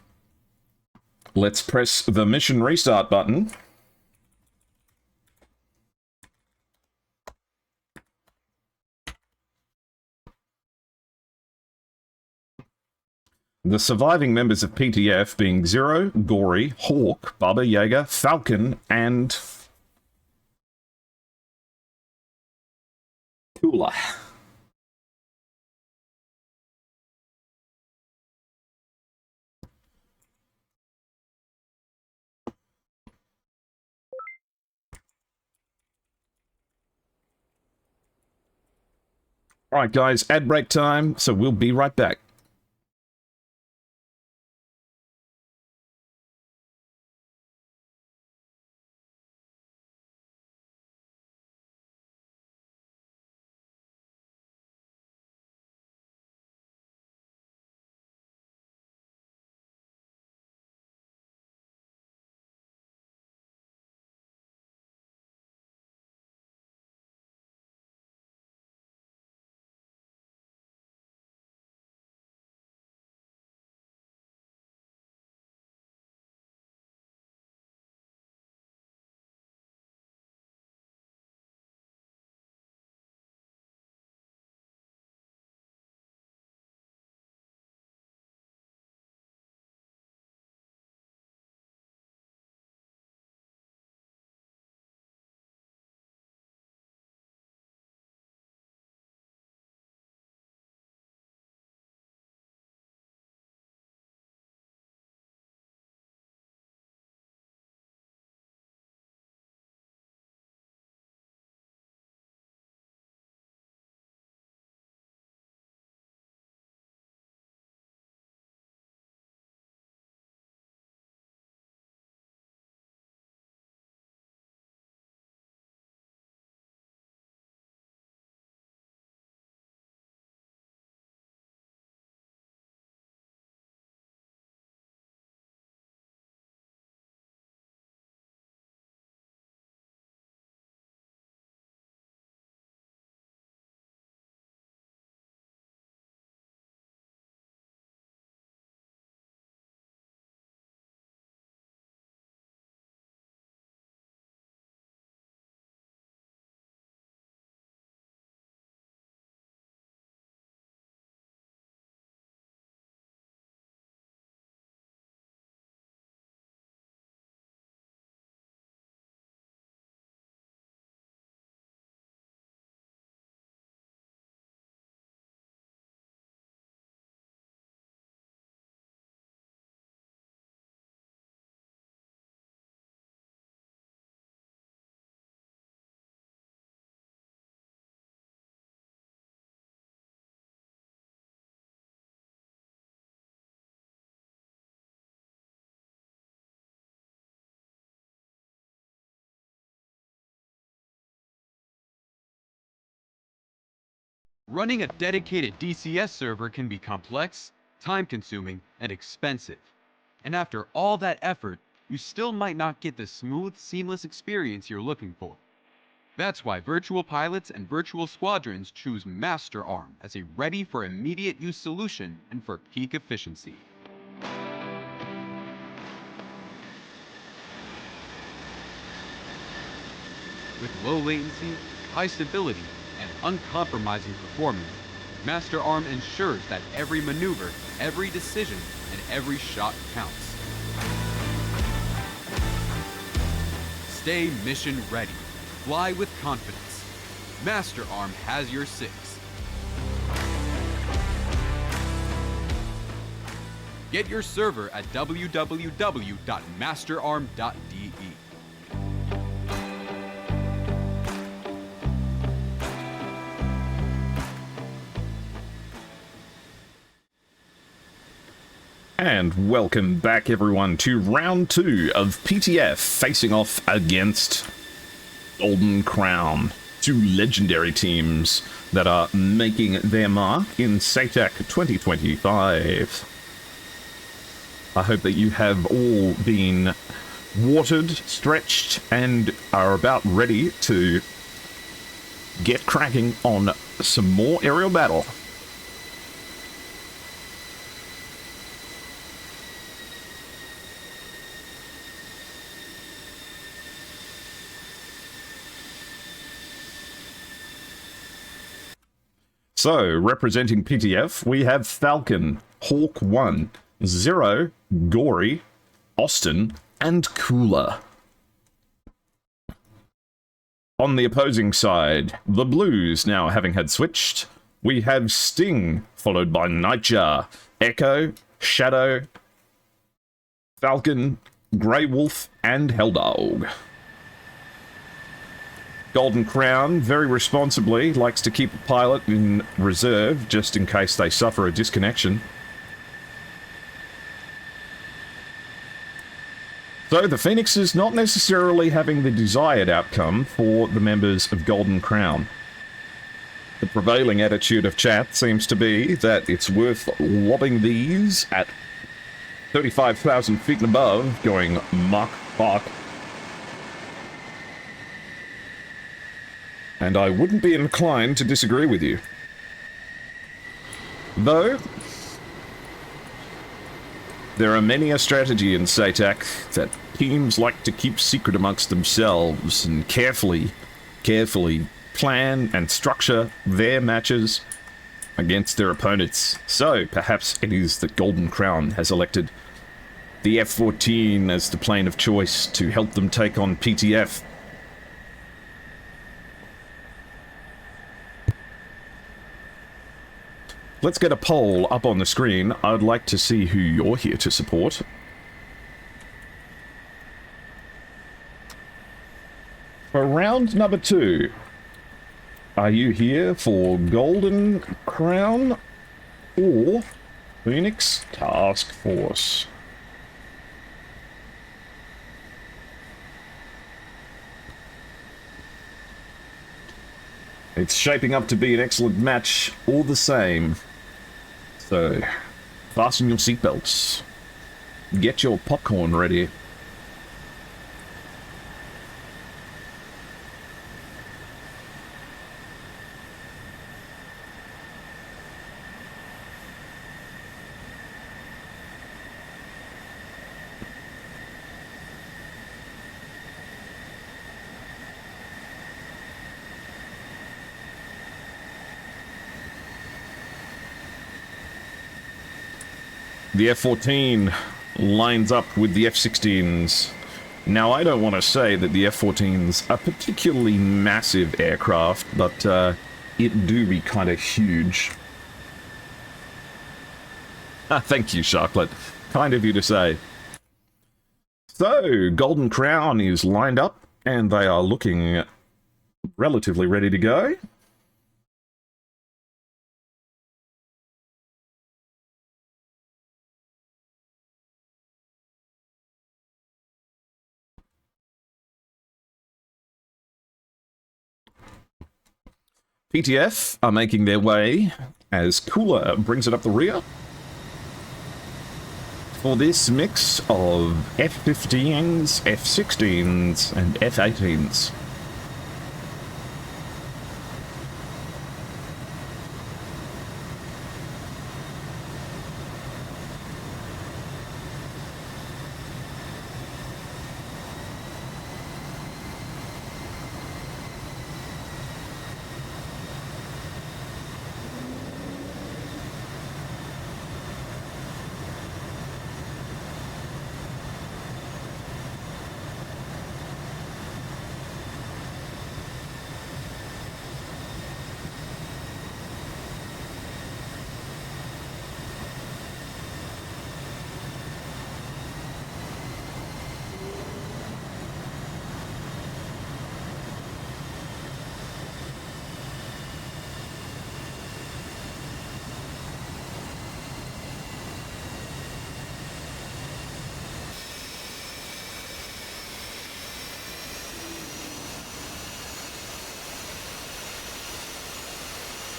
Let's press the mission restart button. The surviving members of PTF being Zero, Gory, Hawk, Baba Yaga, Falcon, and Cooler. Alright guys, ad break time, so we'll be right back. Running a dedicated DCS server can be complex, time-consuming, and expensive. And after all that effort, you still might not get the smooth, seamless experience you're looking for. That's why virtual pilots and virtual squadrons choose MasterArm as a ready for immediate use solution and for peak efficiency. With low latency, high stability, and uncompromising performance, MasterArm ensures that every maneuver, every decision, and every shot counts. Stay mission ready. Fly with confidence. MasterArm has your six. Get your server at www.masterarm.de. And welcome back, everyone, to round 2 of PTF facing off against Golden Crown. Two legendary teams that are making their mark in SATAC 2025. I hope that you have all been watered, stretched, and are about ready to get cracking on some more aerial battle. So, representing PTF, we have Falcon, Hawk 1, Zero, Gory, Austin, and Cooler. On the opposing side, the Blues, now having had switched, we have Sting, followed by Nightjar, Echo, Shadow, Falcon, Grey Wolf, and Helldog. Golden Crown, very responsibly, likes to keep a pilot in reserve just in case they suffer a disconnection. So the Phoenix is not necessarily having the desired outcome for the members of Golden Crown. The prevailing attitude of chat seems to be that it's worth lobbing these at 35,000 feet and above, going Mach Bach. And I wouldn't be inclined to disagree with you. Though, there are many a strategy in SATAC that teams like to keep secret amongst themselves and carefully plan and structure their matches against their opponents. So, perhaps it is that Golden Crown has elected the F-14 as the plane of choice to help them take on PTF. Let's get a poll up on the screen. I'd like to see who you're here to support. For round number 2, are you here for Golden Crown or Phoenix Task Force? It's shaping up to be an excellent match all the same. So, fasten your seatbelts. Get your popcorn ready. The F-14 lines up with the F-16s. Now, I don't want to say that the F-14's a particularly massive aircraft, but it do be kind of huge. Thank you, Sharklet. Kind of you to say. So, Golden Crown is lined up, and they are looking relatively ready to go. PTF are making their way as Cooler brings it up the rear for this mix of F-15s, F-16s, and F-18s.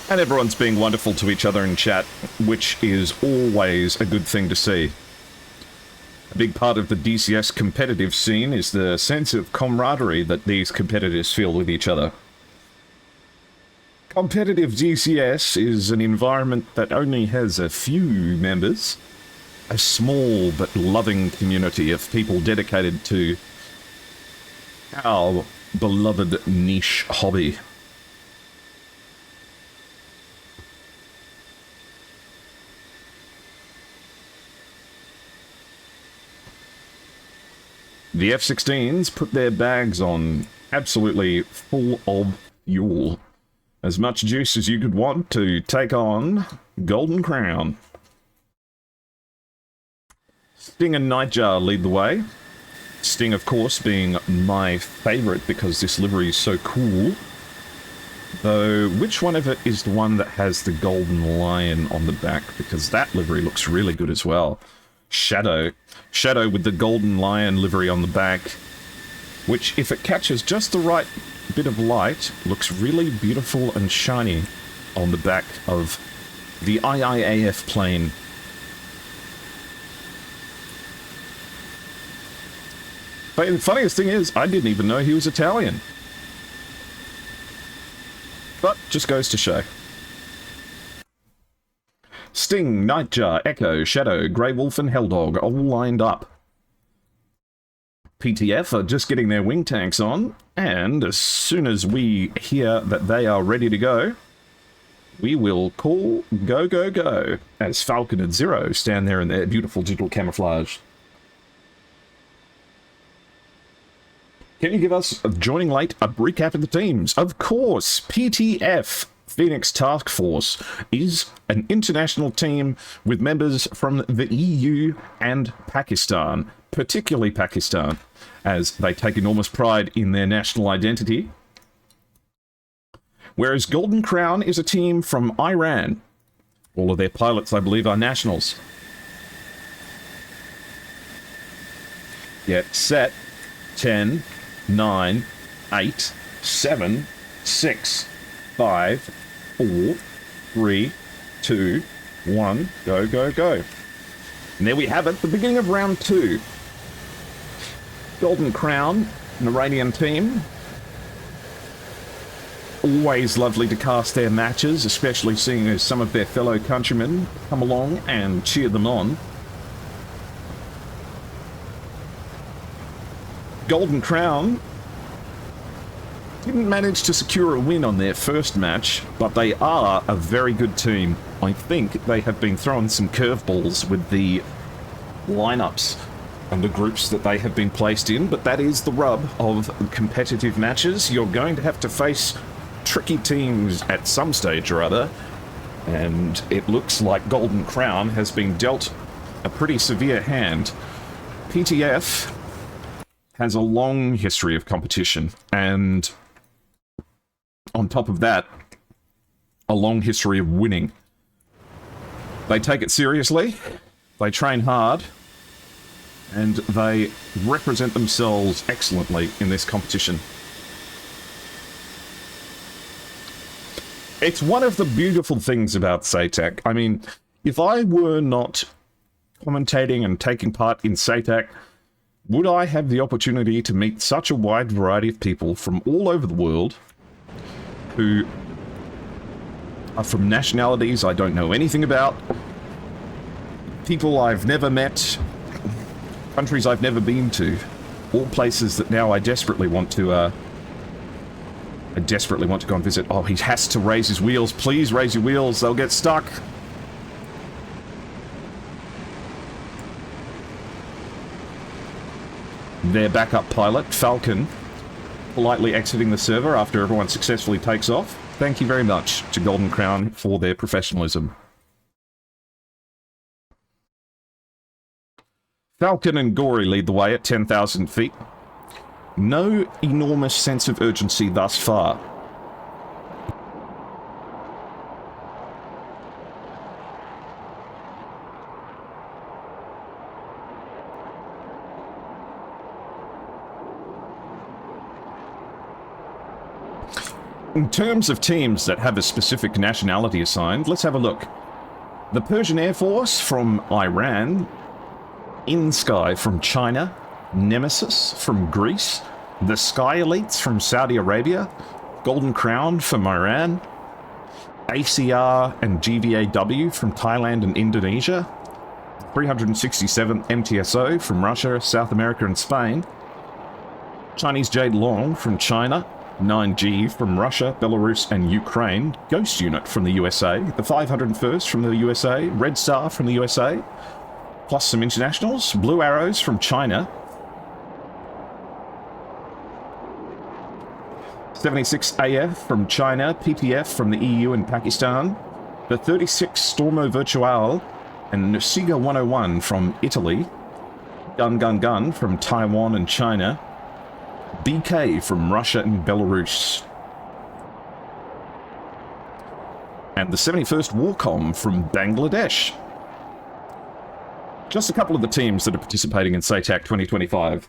And everyone's being wonderful to each other in chat, which is always a good thing to see. A big part of the DCS competitive scene is the sense of camaraderie that these competitors feel with each other. Competitive DCS is an environment that only has a few members, a small but loving community of people dedicated to our beloved niche hobby. The F-16s put their bags on, absolutely full of fuel. As much juice as you could want to take on Golden Crown. Sting and Nightjar lead the way. Sting, of course, being my favourite because this livery is so cool. Though, which one of it is the one that has the golden lion on the back? Because that livery looks really good as well. Shadow. Shadow with the golden lion livery on the back, which, if it catches just the right bit of light, looks really beautiful and shiny on the back of the IIAF plane. But the funniest thing is, I didn't even know he was Italian. But, just goes to show. Sting, Nightjar, Echo, Shadow, Grey Wolf, and Helldog all lined up. PTF are just getting their wing tanks on, and as soon as we hear that they are ready to go, we will call go, go, go, as Falcon and Zero stand there in their beautiful digital camouflage. Can you give us, joining late, a recap of the teams? Of course, PTF, Phoenix Task Force, is an international team with members from the EU and Pakistan, particularly Pakistan, as they take enormous pride in their national identity. Whereas Golden Crown is a team from Iran. All of their pilots, I believe, are nationals. Get set. 10, 9, 8, 7, 6, 5, 4, 3, 2, 1, go, go, go. And there we have it, the beginning of round 2. Golden Crown, an Iranian team. Always lovely to cast their matches, especially seeing as some of their fellow countrymen come along and cheer them on. Golden Crown didn't manage to secure a win on their first match, but they are a very good team. I think they have been throwing some curveballs with the lineups and the groups that they have been placed in, but that is the rub of competitive matches. You're going to have to face tricky teams at some stage or other, and it looks like Golden Crown has been dealt a pretty severe hand. PTF has a long history of competition, and on top of that, a long history of winning. They take it seriously, they train hard, and they represent themselves excellently in this competition. It's one of the beautiful things about SATAC. I mean, if I were not commentating and taking part in SATAC, would I have the opportunity to meet such a wide variety of people from all over the world who are from nationalities I don't know anything about, people I've never met, countries I've never been to, all places that now I desperately want to go and visit. Oh, he has to raise his wheels. Please raise your wheels. They'll get stuck. Their backup pilot, Falcon, politely exiting the server after everyone successfully takes off. Thank you very much to Golden Crown for their professionalism. Falcon and Gory lead the way at 10,000 feet. No enormous sense of urgency thus far. In terms of teams that have a specific nationality assigned, let's have a look. The Persian Air Force from Iran, In-Sky from China, Nemesis from Greece, the Sky Elites from Saudi Arabia, Golden Crown from Iran, ACR and GVAW from Thailand and Indonesia, 367th MTSO from Russia, South America and Spain, Chinese Jade Long from China, 9G from Russia, Belarus and Ukraine, Ghost Unit from the USA, the 501st from the USA, Red Star from the USA, plus some internationals, Blue Arrows from China, 76AF from China, PTF from the EU and Pakistan, the 36 Stormo Virtual and Nusiga 101 from Italy, Gun from Taiwan and China, BK from Russia and Belarus, and the 71st Warcom from Bangladesh. Just a couple of the teams that are participating in SATAC 2025.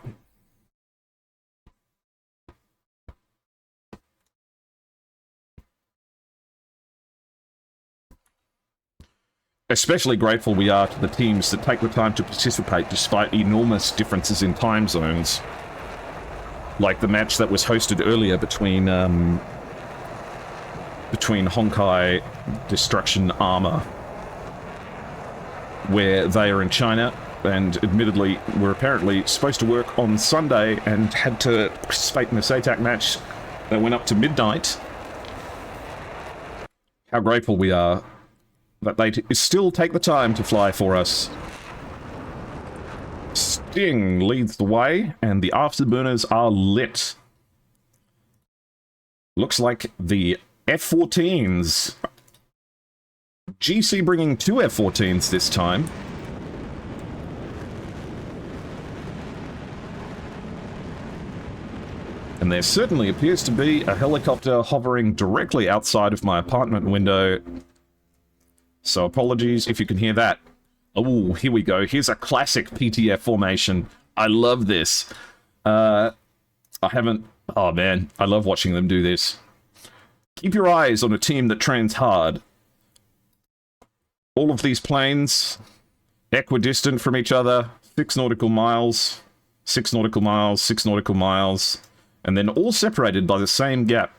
Especially grateful we are to the teams that take the time to participate despite enormous differences in time zones. Like the match that was hosted earlier between Honkai Destruction Armor, where they are in China and admittedly were apparently supposed to work on Sunday and had to participate in a SATAC match that went up to midnight. How grateful we are that they still take the time to fly for us. Sting leads the way, and the afterburners are lit. Looks like the F-14s. GC bringing 2 F-14s this time. And there certainly appears to be a helicopter hovering directly outside of my apartment window. So apologies if you can hear that. Oh, here we go. Here's a classic PTF formation. I love this. Oh man, I love watching them do this. Keep your eyes on a team that trains hard. All of these planes, equidistant from each other, 6 nautical miles, 6 nautical miles, 6 nautical miles, and then all separated by the same gap.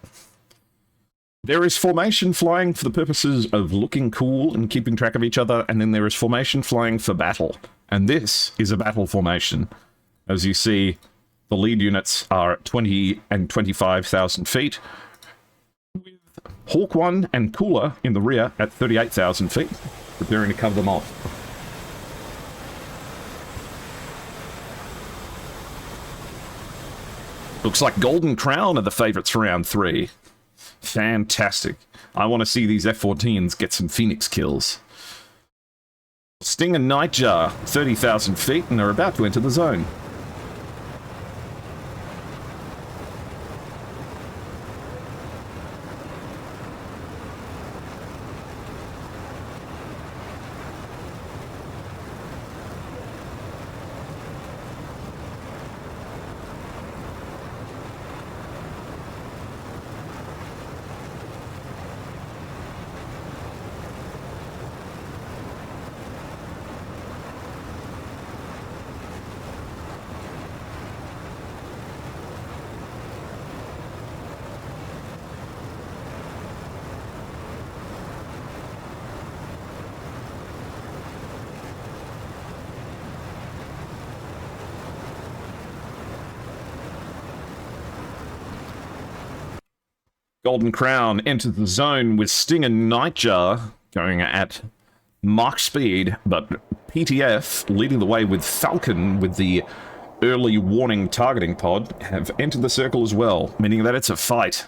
There is formation flying for the purposes of looking cool and keeping track of each other, and then there is formation flying for battle. And this is a battle formation. As you see, the lead units are at 20 and 25,000 feet, with Hawk 1 and Cooler in the rear at 38,000 feet, preparing to cover them off. Looks like Golden Crown are the favourites for round 3. Fantastic. I want to see these F-14s get some Phoenix kills. Sting and Nightjar, 30,000 feet, and are about to enter the zone. Golden Crown enters the zone with Sting and Nightjar going at Mach speed, but PTF, leading the way with Falcon with the early warning targeting pod, have entered the circle as well, meaning that it's a fight.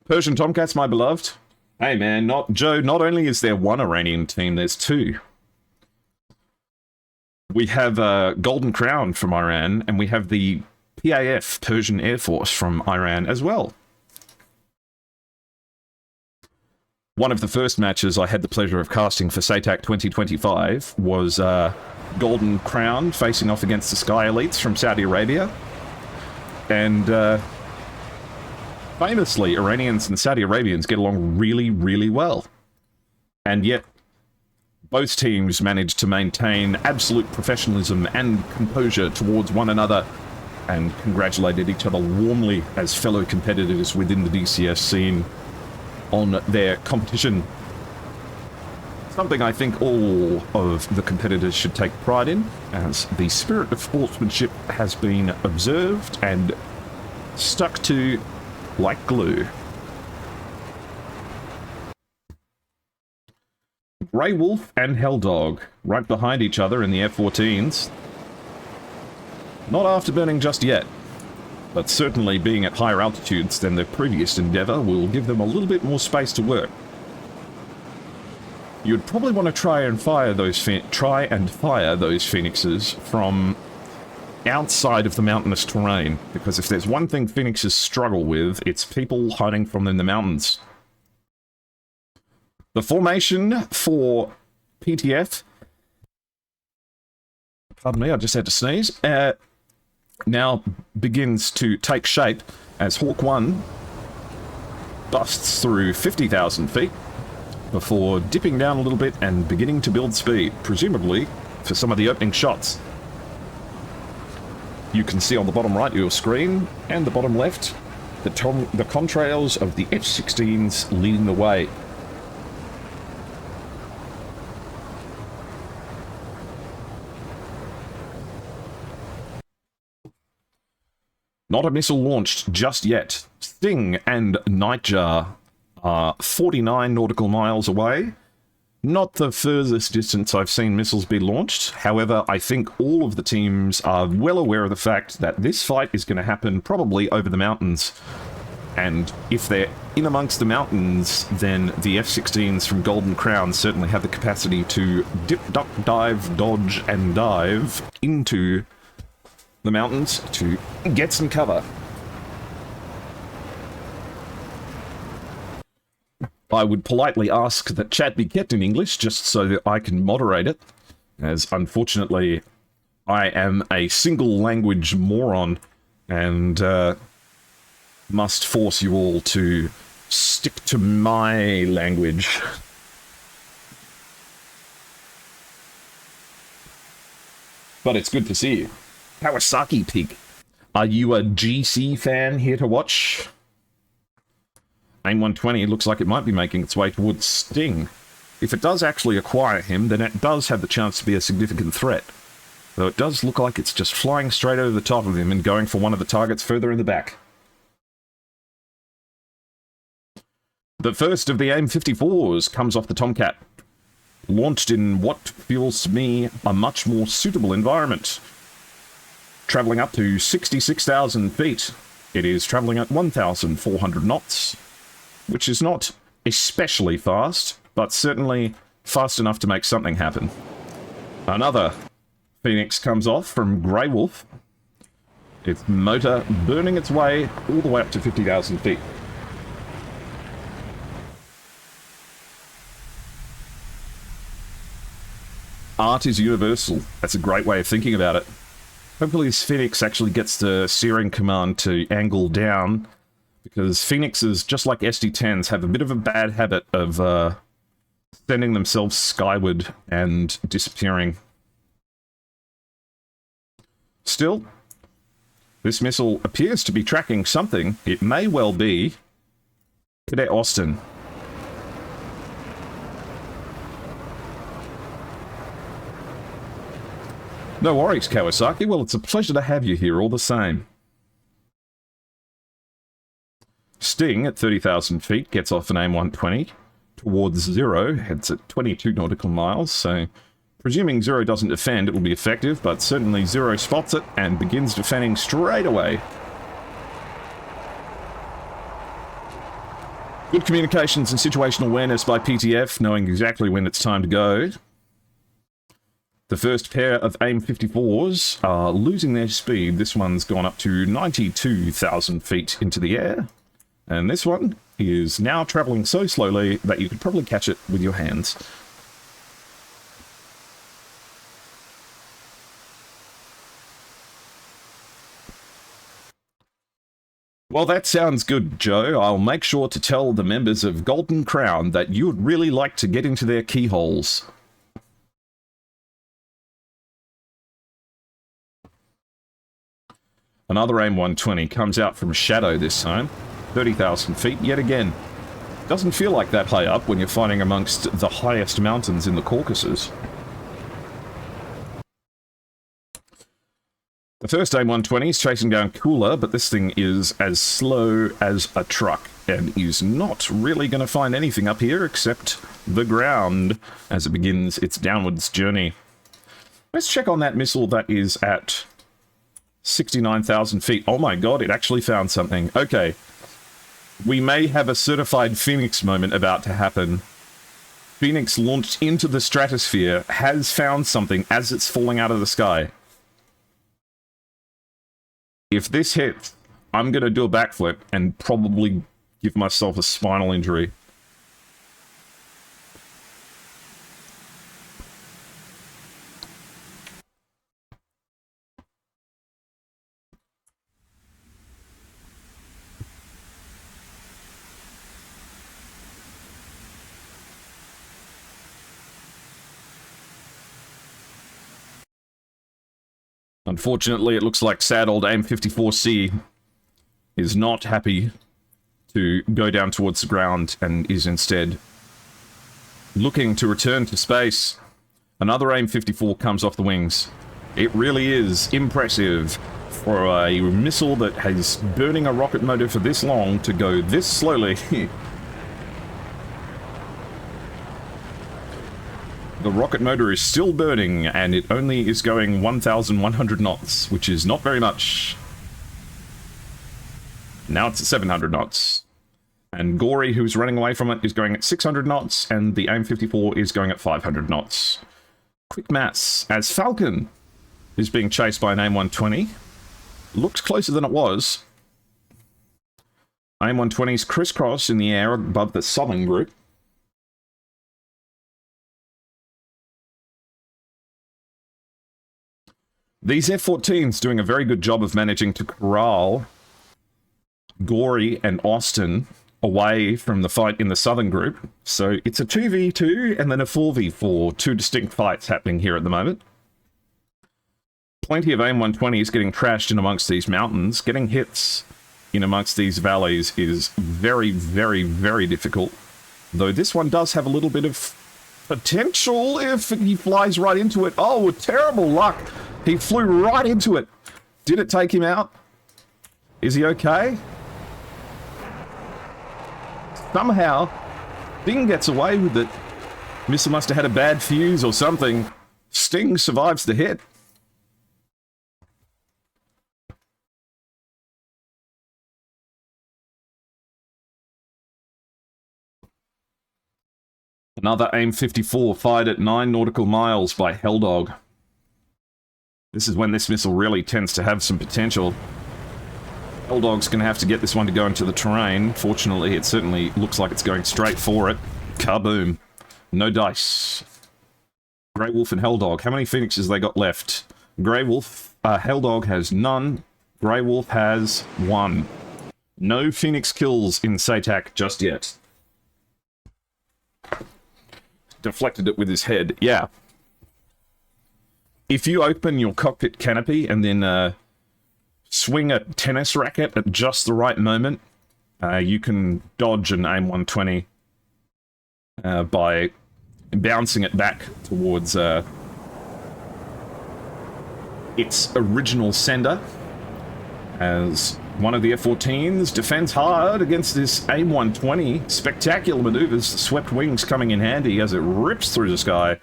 Persian Tomcats, my beloved. Hey man, not only is there one Iranian team, there's two. We have Golden Crown from Iran, and we have the PAF, Persian Air Force, from Iran as well. One of the first matches I had the pleasure of casting for SATAC 2025 was Golden Crown facing off against the Sky Elites from Saudi Arabia. And famously, Iranians and Saudi Arabians get along really, really well. And yet, both teams managed to maintain absolute professionalism and composure towards one another and congratulated each other warmly as fellow competitors within the DCS scene on their competition. Something I think all of the competitors should take pride in, as the spirit of sportsmanship has been observed and stuck to like glue. Grey Wolf and Helldog, right behind each other in the F-14s. Not afterburning just yet, but certainly being at higher altitudes than their previous endeavour will give them a little bit more space to work. You'd probably want to try and fire those Phoenixes from outside of the mountainous terrain, because if there's one thing Phoenixes struggle with, it's people hiding from them in the mountains. The formation for PTF, pardon me, I just had to sneeze, now begins to take shape as Hawk 1 busts through 50,000 feet before dipping down a little bit and beginning to build speed, presumably for some of the opening shots. You can see on the bottom right of your screen and the bottom left the contrails of the F-16s leading the way. Not a missile launched just yet. Sting and Nightjar are 49 nautical miles away. Not the furthest distance I've seen missiles be launched. However, I think all of the teams are well aware of the fact that this fight is going to happen probably over the mountains. And if they're in amongst the mountains, then the F-16s from Golden Crown certainly have the capacity to dip, duck, dive, dodge, and dive into the mountains to get some cover. I would politely ask that chat be kept in English just so that I can moderate it, as unfortunately I am a single language moron and must force you all to stick to my language. But it's good to see you. Kawasaki Pig. Are you a GC fan here to watch? AIM 120 looks like it might be making its way towards Sting. If it does actually acquire him, then it does have the chance to be a significant threat. Though it does look like it's just flying straight over the top of him and going for one of the targets further in the back. The first of the AIM 54s comes off the Tomcat, launched in what feels to me a much more suitable environment. Travelling up to 66,000 feet, it is travelling at 1,400 knots, which is not especially fast, but certainly fast enough to make something happen. Another Phoenix comes off from Grey Wolf, its motor burning its way all the way up to 50,000 feet. Art is universal. That's a great way of thinking about it. Hopefully this Phoenix actually gets the steering command to angle down, because Phoenixes, just like SD-10s, have a bit of a bad habit of sending themselves skyward and disappearing. Still, this missile appears to be tracking something. It may well be Cadet Austin. No worries, Kawasaki. Well, it's a pleasure to have you here all the same. Sting at 30,000 feet gets off an AIM-120 towards Zero, heads at 22 nautical miles, so presuming Zero doesn't defend, it will be effective, but certainly Zero spots it and begins defending straight away. Good communications and situational awareness by PTF, knowing exactly when it's time to go. The first pair of AIM-54s are losing their speed. This one's gone up to 92,000 feet into the air. And this one is now traveling so slowly that you could probably catch it with your hands. Well, that sounds good, Joe. I'll make sure to tell the members of Golden Crown that you would really like to get into their keyholes. Another AIM-120 comes out from shadow this time. 30,000 feet yet again. Doesn't feel like that high up when you're fighting amongst the highest mountains in the Caucasus. The first AIM-120 is chasing down Cooler, but this thing is as slow as a truck and is not really going to find anything up here except the ground as it begins its downwards journey. Let's check on that missile that is at 69,000 feet. Oh my god, it actually found something. Okay. We may have a certified Phoenix moment about to happen. Phoenix launched into the stratosphere, has found something as it's falling out of the sky. If this hits, I'm going to do a backflip and probably give myself a spinal injury. Unfortunately, it looks like sad old AIM-54C is not happy to go down towards the ground and is instead looking to return to space. Another AIM-54 comes off the wings. It really is impressive for a missile that has burning a rocket motor for this long to go this slowly. The rocket motor is still burning, and it only is going 1,100 knots, which is not very much. Now it's at 700 knots. And Gory, who's running away from it, is going at 600 knots, and the AIM-54 is going at 500 knots. Quick maths, as Falcon is being chased by an AIM-120. Looks closer than it was. AIM-120s crisscross in the air above the Southern group. These F-14s doing a very good job of managing to corral Gory and Austin away from the fight in the Southern group. So it's a 2v2 and then a 4v4, two distinct fights happening here at the moment. Plenty of AIM-120s getting trashed in amongst these mountains. Getting hits in amongst these valleys is very, very, very difficult. Though this one does have a little bit of potential if he flies right into it. Oh, with terrible luck. He flew right into it. Did it take him out? Is he okay? Somehow, Sting gets away with it. Missile must have had a bad fuse or something. Sting survives the hit. Another AIM-54 fired at 9 nautical miles by Helldog. This is when this missile really tends to have some potential. Helldog's going to have to get this one to go into the terrain. Fortunately, it certainly looks like it's going straight for it. Kaboom. No dice. Grey Wolf and Helldog. How many Phoenixes they got left? Grey Wolf, Helldog has none. Grey Wolf has 1. No Phoenix kills in SATAC just yet. Deflected it with his head. Yeah. If you open your cockpit canopy and then swing a tennis racket at just the right moment, you can dodge an AIM-120 by bouncing it back towards its original sender, as one of the F-14s defends hard against this AIM-120. Spectacular maneuvers, the swept wings coming in handy as it rips through the sky.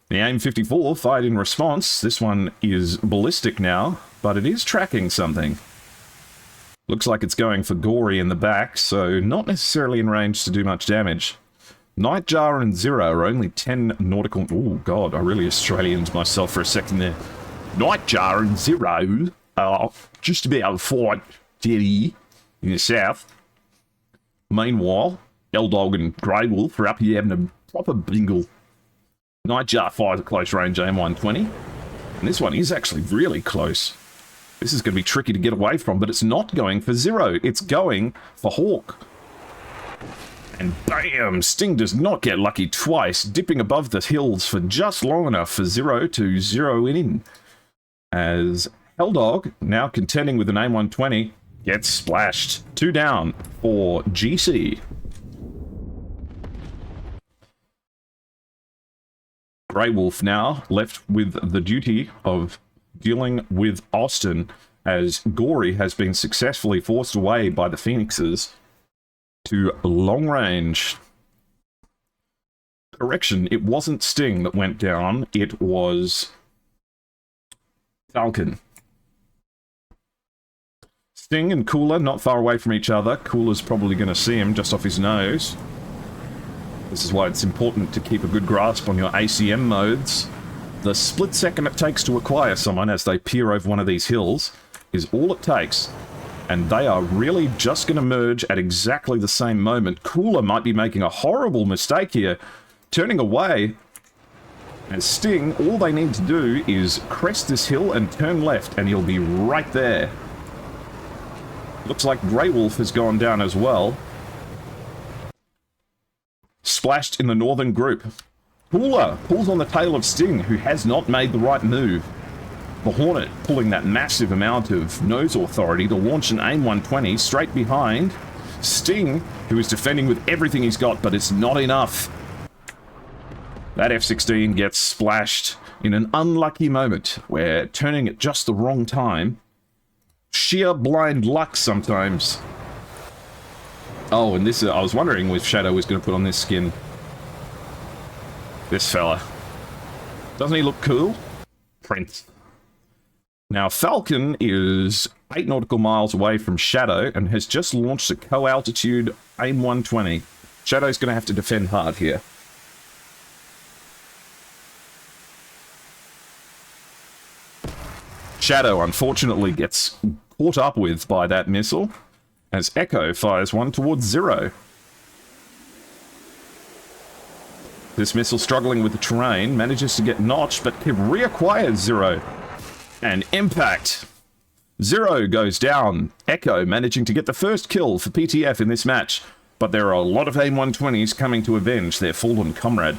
The AIM-54 fired in response. This one is ballistic now, but it is tracking something. Looks like it's going for Gory in the back, so not necessarily in range to do much damage. Nightjar and Zero are only 10 nautical... Oh, God, I really Australianed myself for a second there. Nightjar and Zero are just about 5:30 in the south. Meanwhile, L-Dog and Grey Wolf are up here having a proper bingle. Nightjar fires a close-range AIM-120, and this one is actually really close. This is going to be tricky to get away from, but it's not going for Zero. It's going for Hawk. And bam! Sting does not get lucky twice, dipping above the hills for just long enough for Zero to zero in. As L-Dog, now contending with an AIM-120, gets splashed. 2 down for GC. Grey Wolf now left with the duty of dealing with Austin, as Gory has been successfully forced away by the Phoenixes to long range. Correction, it wasn't Sting that went down, it was Falcon. Sting and Cooler not far away from each other. Cooler's probably going to see him just off his nose. This is why it's important to keep a good grasp on your ACM modes. The split second it takes to acquire someone as they peer over one of these hills is all it takes. And they are really just going to merge at exactly the same moment. Cooler might be making a horrible mistake here, turning away. As Sting, all they need to do is crest this hill and turn left, and he'll be right there. Looks like Grey Wolf has gone down as well. Splashed in the northern group. Cooler pulls on the tail of Sting, who has not made the right move. The Hornet pulling that massive amount of nose authority to launch an AIM-120 straight behind Sting, who is defending with everything he's got, but it's not enough. That F-16 gets splashed in an unlucky moment where turning at just the wrong time. Sheer blind luck sometimes. Oh, and this, I was wondering if Shadow was going to put on this skin. This fella. Doesn't he look cool? Prince. Now, Falcon is 8 nautical miles away from Shadow and has just launched a co-altitude AIM-120. Shadow's going to have to defend hard here. Shadow, unfortunately, gets caught up with by that missile, as Echo fires one towards Zero. This missile, struggling with the terrain, manages to get notched, but reacquires Zero. And impact! Zero goes down. Echo managing to get the first kill for PTF in this match, but there are a lot of AIM-120s coming to avenge their fallen comrade.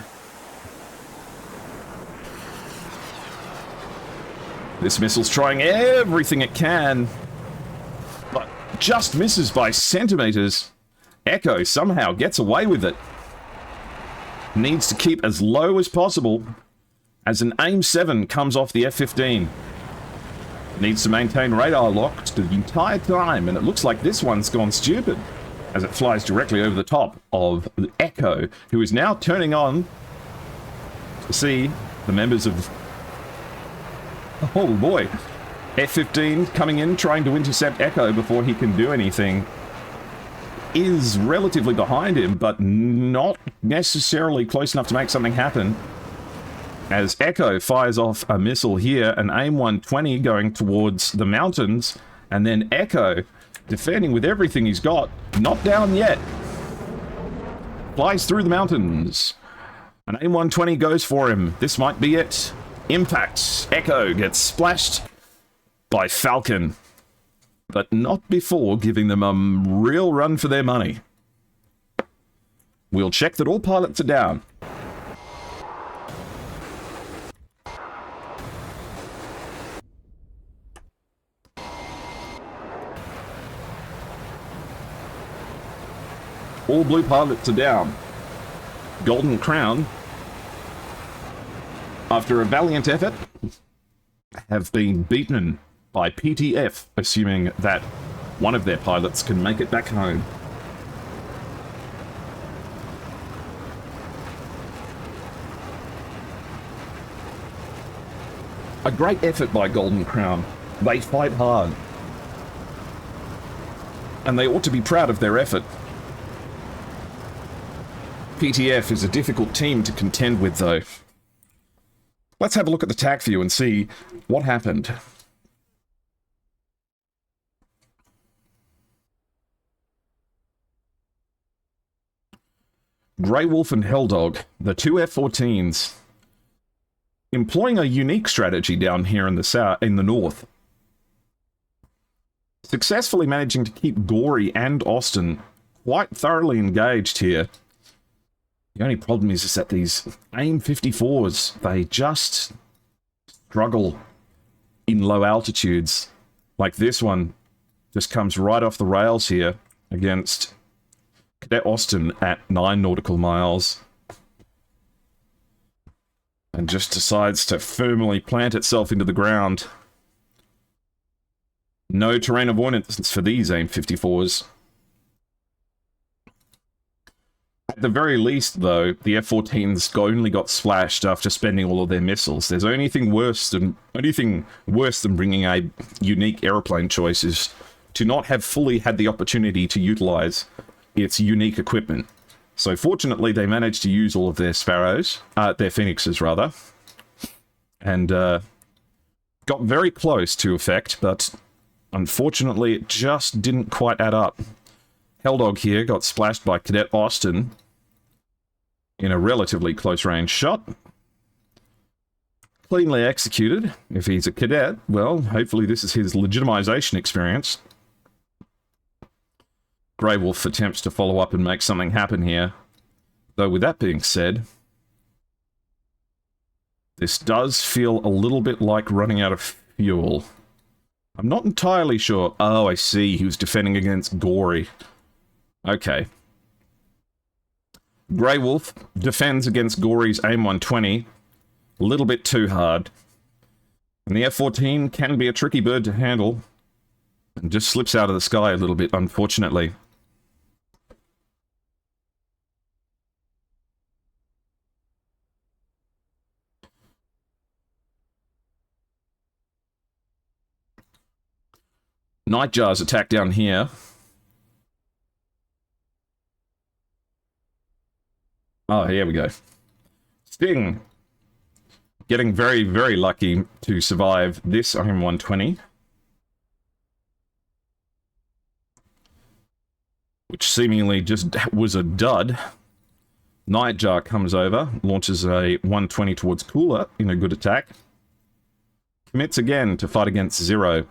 This missile's trying everything it can, but just misses by centimeters. Echo somehow gets away with it. Needs to keep as low as possible as an AIM-7 comes off the F-15. Needs to maintain radar lock the entire time, and it looks like this one's gone stupid as it flies directly over the top of the Echo, who is now turning on to see the members of... Oh boy. F-15 coming in, trying to intercept Echo before he can do anything. Is relatively behind him, but not necessarily close enough to make something happen. As Echo fires off a missile here, an AIM-120 going towards the mountains, and then Echo defending with everything he's got. Not down yet. Flies through the mountains. An AIM-120 goes for him. This might be it. Impact. Echo gets splashed by Falcon, but not before giving them a real run for their money. We'll check that all pilots are down. All blue pilots are down. Golden Crown, after a valiant effort, have been beaten by PTF, assuming that one of their pilots can make it back home. A great effort by Golden Crown. They fight hard. And they ought to be proud of their effort. PTF is a difficult team to contend with, though. Let's have a look at the TAC view and see what happened. Grey Wolf and Helldog, the two F-14s, employing a unique strategy down here in the south, in the north. Successfully managing to keep Gory and Austin quite thoroughly engaged here. The only problem is that these AIM 54s, they just struggle in low altitudes. Like this one just comes right off the rails here against Cadet Austin at 9 nautical miles. And just decides to firmly plant itself into the ground. No terrain avoidance for these AIM 54s. At the very least, though, the F-14s only got splashed after spending all of their missiles. There's anything worse than bringing a unique aeroplane choice is to not have fully had the opportunity to utilize its unique equipment. So fortunately, they managed to use all of their Sparrows, their Phoenixes rather, and got very close to effect, but unfortunately, it just didn't quite add up. Helldog here got splashed by Cadet Austin in a relatively close-range shot. Cleanly executed. If he's a cadet, well, hopefully this is his legitimization experience. Grey Wolf attempts to follow up and make something happen here. Though with that being said, this does feel a little bit like running out of fuel. I'm not entirely sure. Oh, I see. He was defending against Gory. Okay. Grey Wolf defends against Gory's AIM-120 a little bit too hard. And the F-14 can be a tricky bird to handle. And just slips out of the sky a little bit, unfortunately. Nightjar's attack down here. Oh, here we go. Sting. Getting very, very lucky to survive this AIM-120. Which seemingly just was a dud. Nightjar comes over, launches a 120 towards Cooler in a good attack. Commits again to fight against Zero.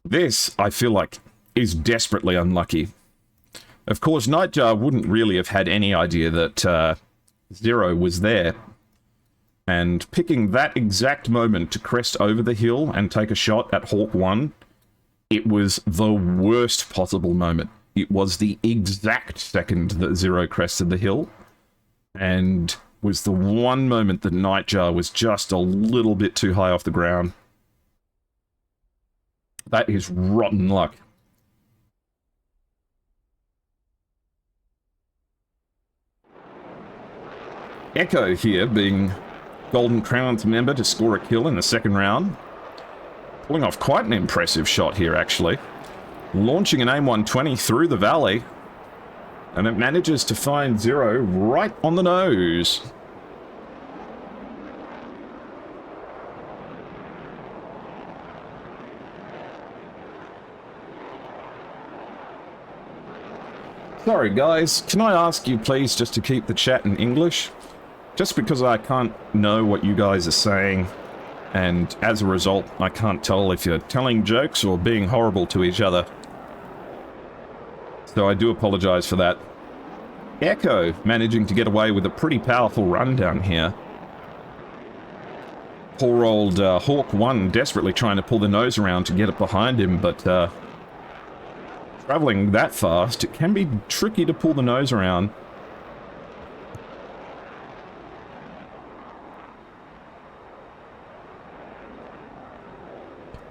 This, I feel like, is desperately unlucky. Of course, Nightjar wouldn't really have had any idea that Zero was there. And picking that exact moment to crest over the hill and take a shot at Hawk 1, it was the worst possible moment. It was the exact second that Zero crested the hill, and was the one moment that Nightjar was just a little bit too high off the ground. That is rotten luck. Echo here, being Golden Crown's member to score a kill in the second round. Pulling off quite an impressive shot here, actually. Launching an AIM-120 through the valley. And it manages to find Zero right on the nose. Sorry guys, can I ask you please just to keep the chat in English? Just because I can't know what you guys are saying, and as a result, I can't tell if you're telling jokes or being horrible to each other. So I do apologize for that. Echo managing to get away with a pretty powerful run down here. Poor old Hawk 1 desperately trying to pull the nose around to get it behind him, but traveling that fast, it can be tricky to pull the nose around.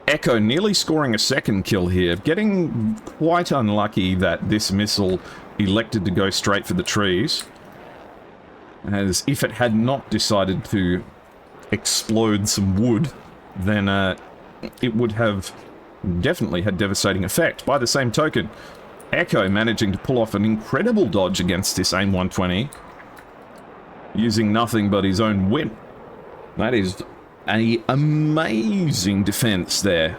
Echo nearly scoring a second kill here, getting quite unlucky that this missile elected to go straight for the trees, as if it had not decided to explode some wood, then it would have definitely had devastating effect. By the same token, Echo managing to pull off an incredible dodge against this AIM 120, using nothing but his own whip. That is an amazing defense there.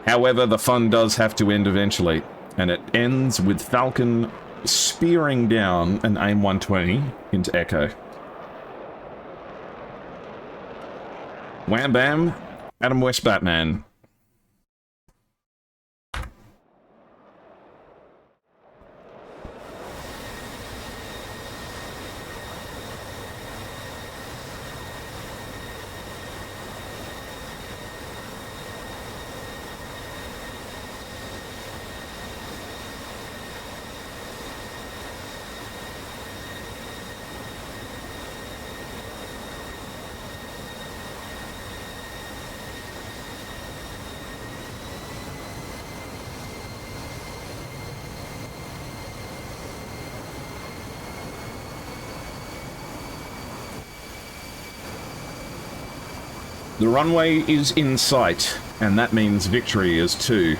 However, the fun does have to end eventually, and it ends with Falcon spearing down an AIM 120 into Echo. Wham bam, Adam West Batman. The runway is in sight, and that means victory is 2.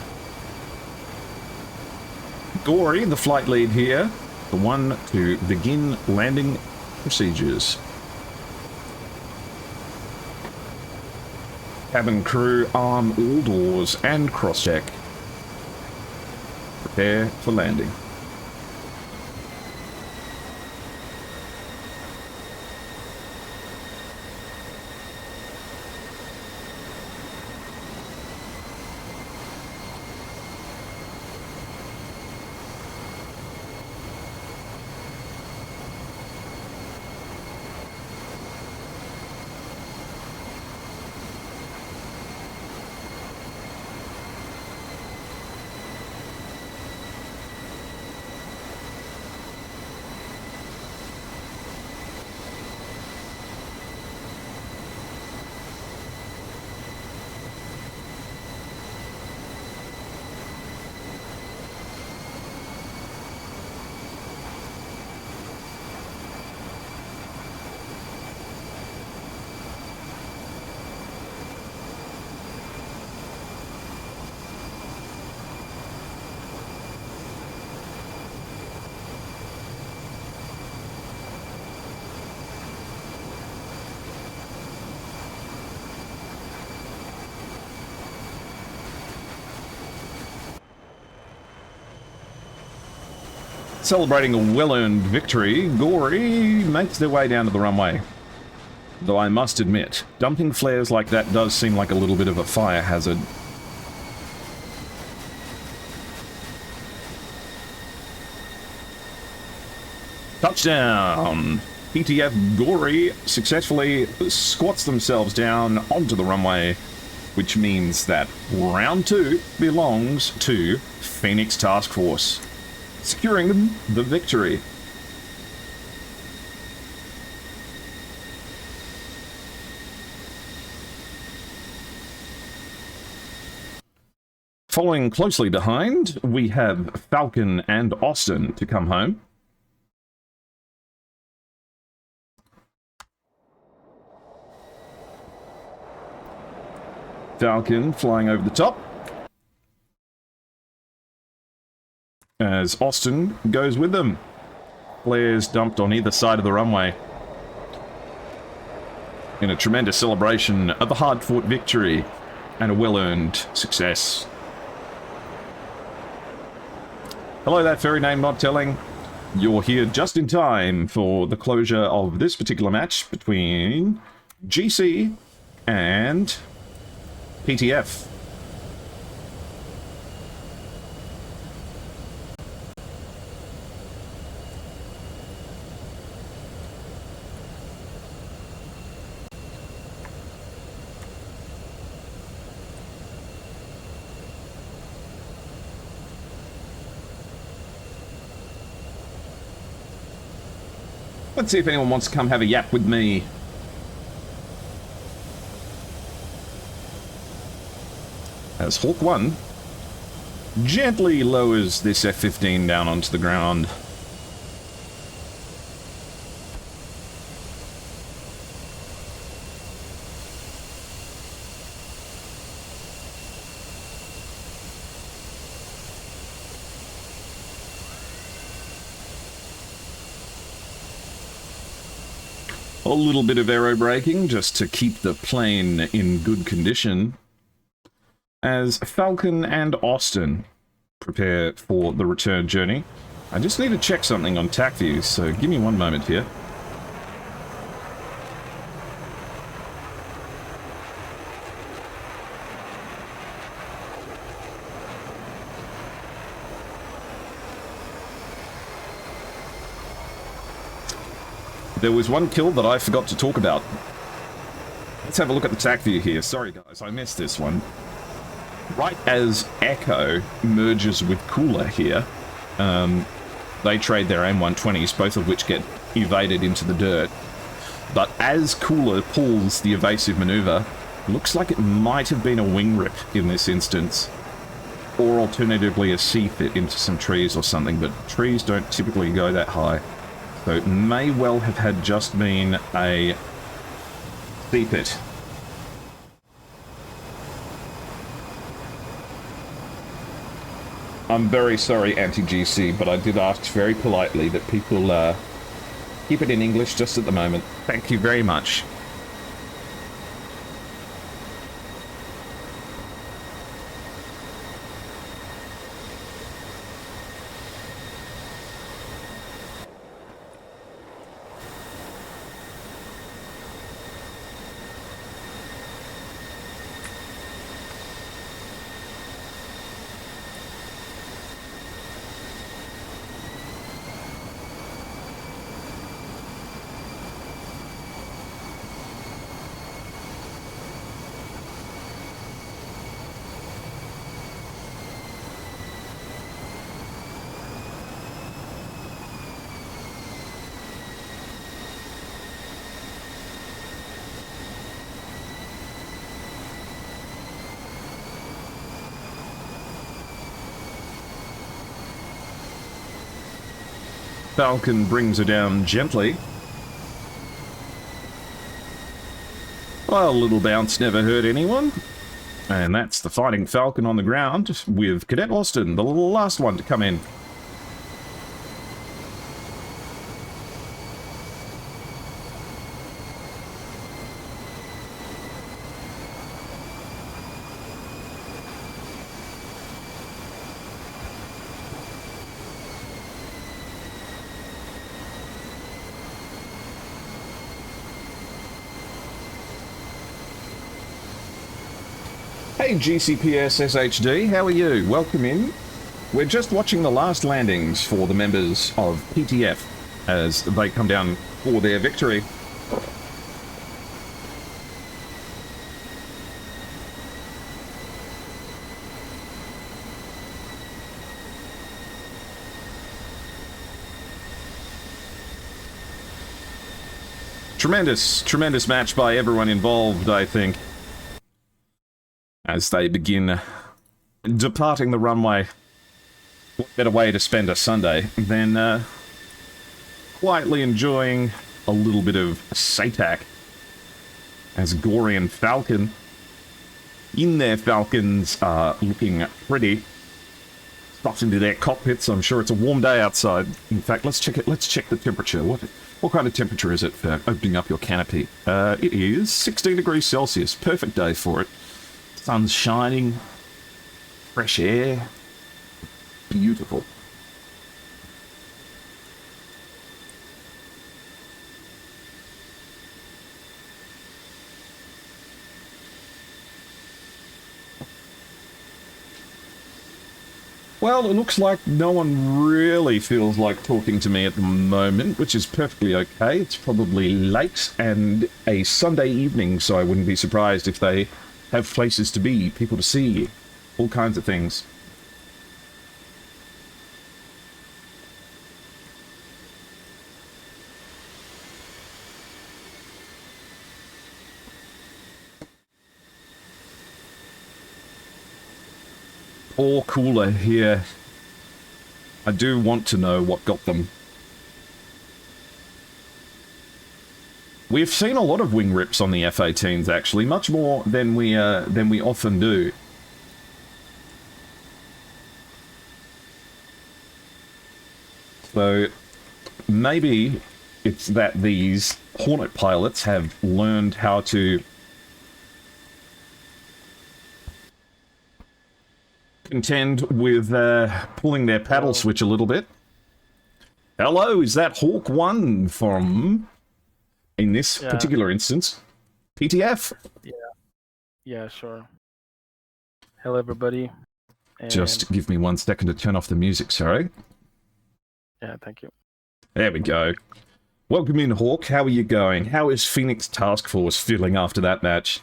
Gory, the flight lead here, the one to begin landing procedures. Cabin crew arm all doors and cross-check. Prepare for landing. Celebrating a well-earned victory, Gory makes their way down to the runway. Though I must admit, dumping flares like that does seem like a little bit of a fire hazard. Touchdown! PTF Gory successfully squats themselves down onto the runway, which means that round 2 belongs to Phoenix Task Force, securing them the victory. Following closely behind, we have Falcon and Austin to come home. Falcon flying over the top, as Austin goes with them. Flares dumped on either side of the runway in a tremendous celebration of a hard-fought victory and a well-earned success. Hello, that fairy name not telling. You're here just in time for the closure of this particular match between GC and PTF. Let's see if anyone wants to come have a yap with me. as Hawk 1 gently lowers this F-15 down onto the ground. A little bit of aero braking just to keep the plane in good condition as Falcon and Austin prepare for the return journey. I just need to check something on TAC views, so give me one moment here. There was one kill that I forgot to talk about. Let's have a look at the TAC view here. Sorry guys, I missed this one. Right as Echo merges with Cooler here, they trade their M120s, both of which get evaded into the dirt. But as Cooler pulls the evasive maneuver, looks like it might have been a wing rip in this instance. Or alternatively a C-fit into some trees or something, but trees don't typically go that high. So it may well have had just been a C-pit. I'm very sorry, Anti-GC, but I did ask very politely that people keep it in English just at the moment. Thank you very much. Falcon brings her down gently. Well, a little bounce never hurt anyone. And that's the Fighting Falcon on the ground with Cadet Austin, the last one to come in. Hey GCPS SHD, how are you? Welcome in. We're just watching the last landings for the members of PTF as they come down for their victory. Tremendous match by everyone involved, I think, as they begin departing the runway. What better way to spend a Sunday than quietly enjoying a little bit of SATAC as Gory and Falcon in their Falcons are looking pretty stuffed into their cockpits. I'm sure it's a warm day outside. In fact, let's check it. Let's check the temperature. What kind of temperature is it for opening up your canopy? It is 16 degrees Celsius. Perfect day for it. Sun's shining, fresh air, beautiful. Well, it looks like no one really feels like talking to me at the moment, which is perfectly okay. It's probably late and a Sunday evening, so I wouldn't be surprised if they have places to be, people to see, all kinds of things. ore cooler here. I do want to know what got them. We've seen a lot of wing rips on the F-18s, actually, much more than we often do. So maybe it's that these Hornet pilots have learned how to contend with pulling their paddle switch a little bit. Hello, is that Hawk 1 from, in this particular instance, PTF? Yeah, sure. Hello, everybody. And Just give me 1 second to turn off the music, sorry. yeah, thank you. There we go. Welcome in, Hawk. How are you going? How is Phoenix Task Force feeling after that match?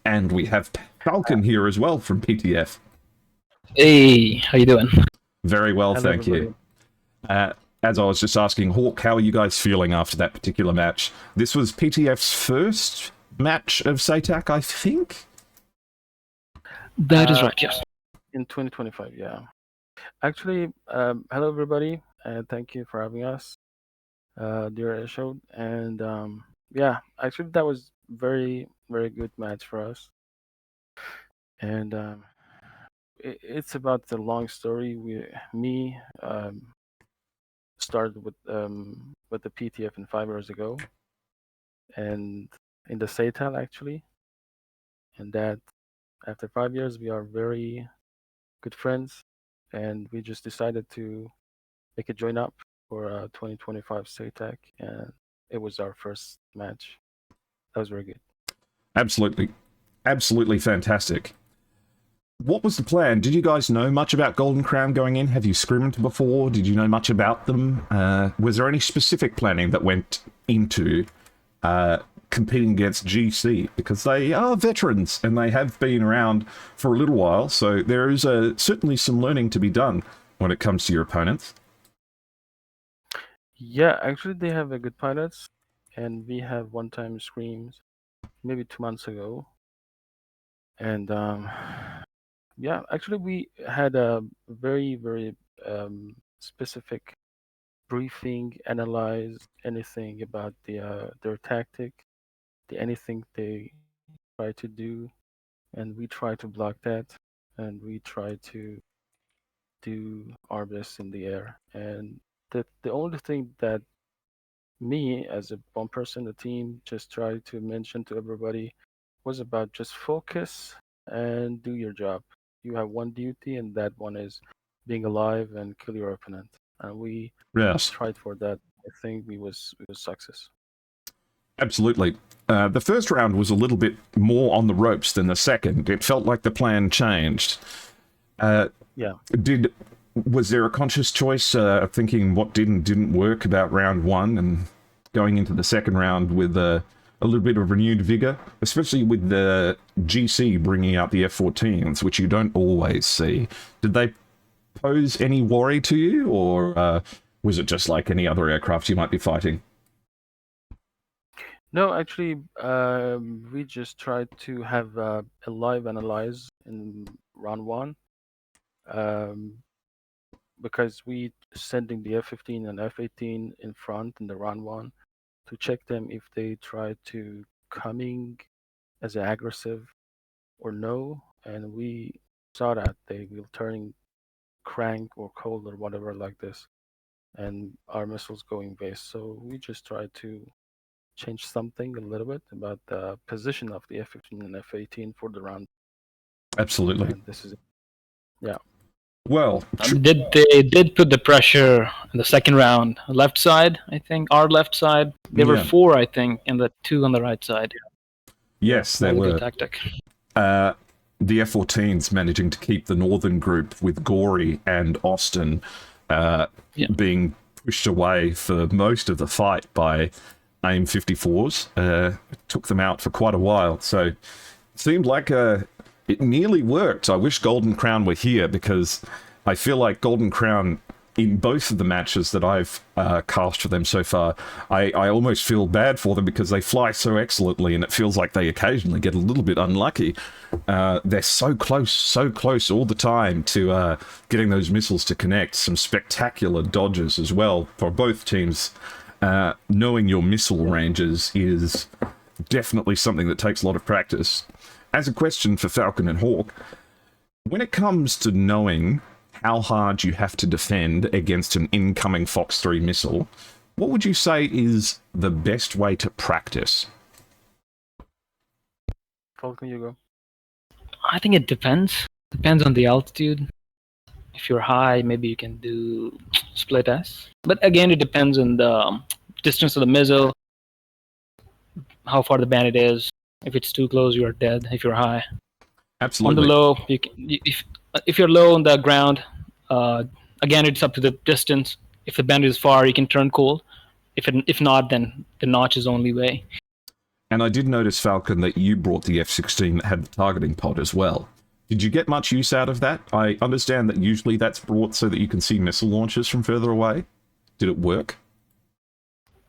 And we have Falcon here as well from PTF. Hey, how you doing? Very well, Hello, thank you. As I was just asking, Hawk, how are you guys feeling after that particular match? This was PTF's first match of SATAC, I think? That is right, yes. In 2025, yeah. Actually, hello, everybody, and thank you for having us, dear show. And yeah, actually, that was very, very good match for us. And it's about the long story. Me started with the PTF 5 years ago, and in the SATAL actually, and that after 5 years we are very good friends, and we just decided to make a join up for 2025 SATAC, and it was our first match. That was very good. Absolutely. Absolutely fantastic. What was the plan? Did you guys know much about Golden Crown going in? Have you scrimmed before? Did you know much about them? Was there any specific planning that went into competing against GC? Because they are veterans and they have been around for a little while, so there is certainly some learning to be done when it comes to your opponents. Yeah, actually they have a good pilots, and we have one-time screams maybe 2 months ago, and yeah, actually we had a very, very specific briefing, analyze anything about their tactic, anything they try to do, and we try to block that, and we try to do our best in the air. And the only thing that me as a one person, the team, just tried to mention to everybody was about just focus and do your job. You have one duty, and that one is being alive and kill your opponent. And we tried for that. I think we was success. Absolutely. The first round was a little bit more on the ropes than the second. It felt like the plan changed. Yeah. Was there a conscious choice of thinking what didn't work about round one and going into the second round with a little bit of renewed vigor, especially with the GC bringing out the F-14s, which you don't always see? Did they pose any worry to you, or was it just like any other aircraft you might be fighting? No, actually, we just tried to have a live analyze in round one, because we sending the F-15 and F-18 in front in the round one to check them if they try to coming as aggressive or no, and we saw that they will turning crank or cold or whatever like this, and our missiles going base. So we just tried to change something a little bit about the position of the F-15 and F-18 for the round. Absolutely. And this is it. Yeah. Well, They did put the pressure in the second round, left side, I think, our left side. There were 4, I think, and the 2 on the right side. yes, there were. Good tactic. The F-14s managing to keep the northern group with Gory and Austin being pushed away for most of the fight by AIM 54s. Took them out for quite a while, so it seemed like it nearly worked. I wish Golden Crown were here, because I feel like Golden Crown in both of the matches that I've cast for them so far, I almost feel bad for them because they fly so excellently, and it feels like they occasionally get a little bit unlucky. They're so close all the time to getting those missiles to connect. Some spectacular dodges as well for both teams. Knowing your missile ranges is definitely something that takes a lot of practice. As a question for Falcon and Hawk, when it comes to knowing how hard you have to defend against an incoming Fox 3 missile, what would you say is the best way to practice? Falcon, you go. I think it depends. Depends on the altitude. If you're high, maybe you can do split S. But again, it depends on the distance of the missile, how far the bandit is. If it's too close, you are dead. If you're high, Absolutely. on the low, if you're low on the ground, again, it's up to the distance. If the bandit is far, you can turn cold. If not, then the notch is the only way. And I did notice, Falcon, that you brought the F-16 that had the targeting pod as well. Did you get much use out of that? I understand that usually that's brought so that you can see missile launches from further away. Did it work?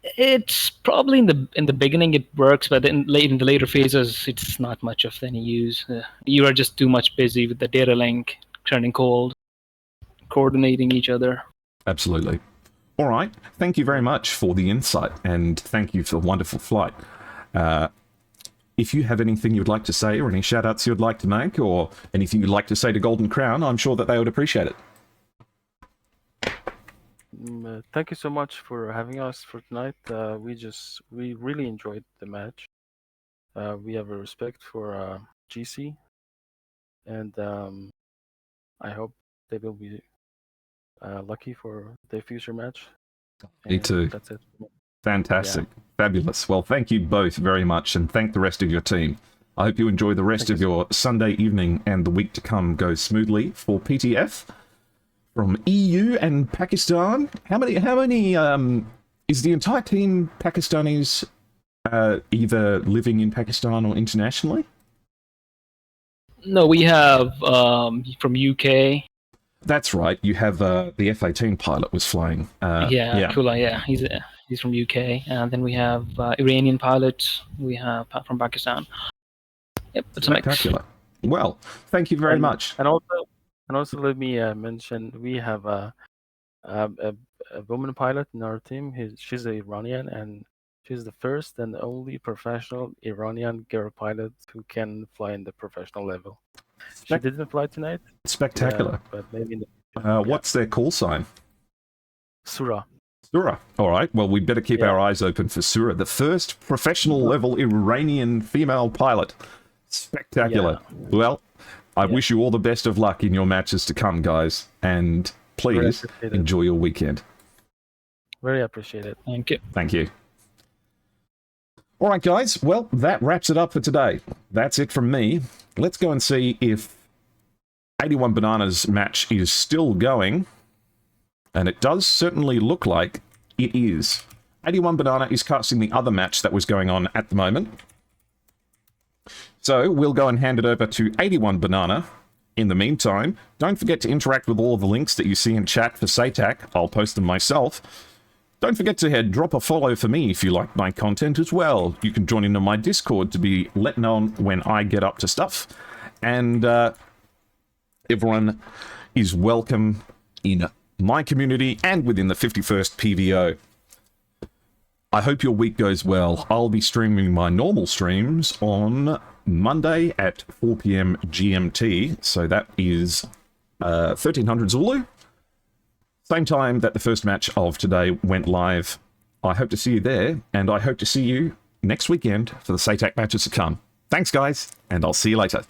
It's probably in the beginning it works, but in the later phases, it's not much of any use. You are just too much busy with the data link, turning cold, coordinating each other. Absolutely. All right. Thank you very much for the insight, and thank you for the wonderful flight. If you have anything you'd like to say, or any shout-outs you'd like to make, or anything you'd like to say to Golden Crown, I'm sure that they would appreciate it. Thank you so much for having us for tonight. We really enjoyed the match. We have a respect for GC, and I hope they will be lucky for their future match. Me too. That's it. Fantastic. Yeah. Fabulous. Well, thank you both very much, and thank the rest of your team. I hope you enjoy the rest of your Sunday evening, and the week to come goes smoothly for PTF. From EU and Pakistan. How many is the entire team Pakistanis either living in Pakistan or internationally? No, we have from UK. That's right. You have the F-18 pilot was flying. Kula, yeah. He's from UK. And then we have Iranian pilots. We have from Pakistan. Yep, it's a mix. Spectacular. Well, thank you very much. And also, let me mention, we have a woman pilot in our team. She's an Iranian, and she's the first and only professional Iranian girl pilot who can fly in the professional level. She didn't fly tonight. Spectacular. But maybe in what's their call sign? Surah. Surah. All right. Well, we better keep our eyes open for Surah, the first professional level Iranian female pilot. Spectacular. Yeah. Well, I wish you all the best of luck in your matches to come, guys. And please enjoy your weekend. Very appreciated. Thank you. Thank you. All right, guys. Well, that wraps it up for today. That's it from me. Let's go and see if 81 Bananas match is still going. And it does certainly look like it is. 81 Banana is casting the other match that was going on at the moment. So we'll go and hand it over to 81 Banana. In the meantime, don't forget to interact with all of the links that you see in chat for SATAC. I'll post them myself. Don't forget to drop a follow for me if you like my content as well. You can join into my Discord to be let known when I get up to stuff. And everyone is welcome in my community and within the 51st PVO. I hope your week goes well. I'll be streaming my normal streams on Monday at 4 PM GMT, so that is 1300 Zulu. Same time that the first match of today went live. I hope to see you there, and I hope to see you next weekend for the SATAC matches to come. Thanks, guys, and I'll see you later.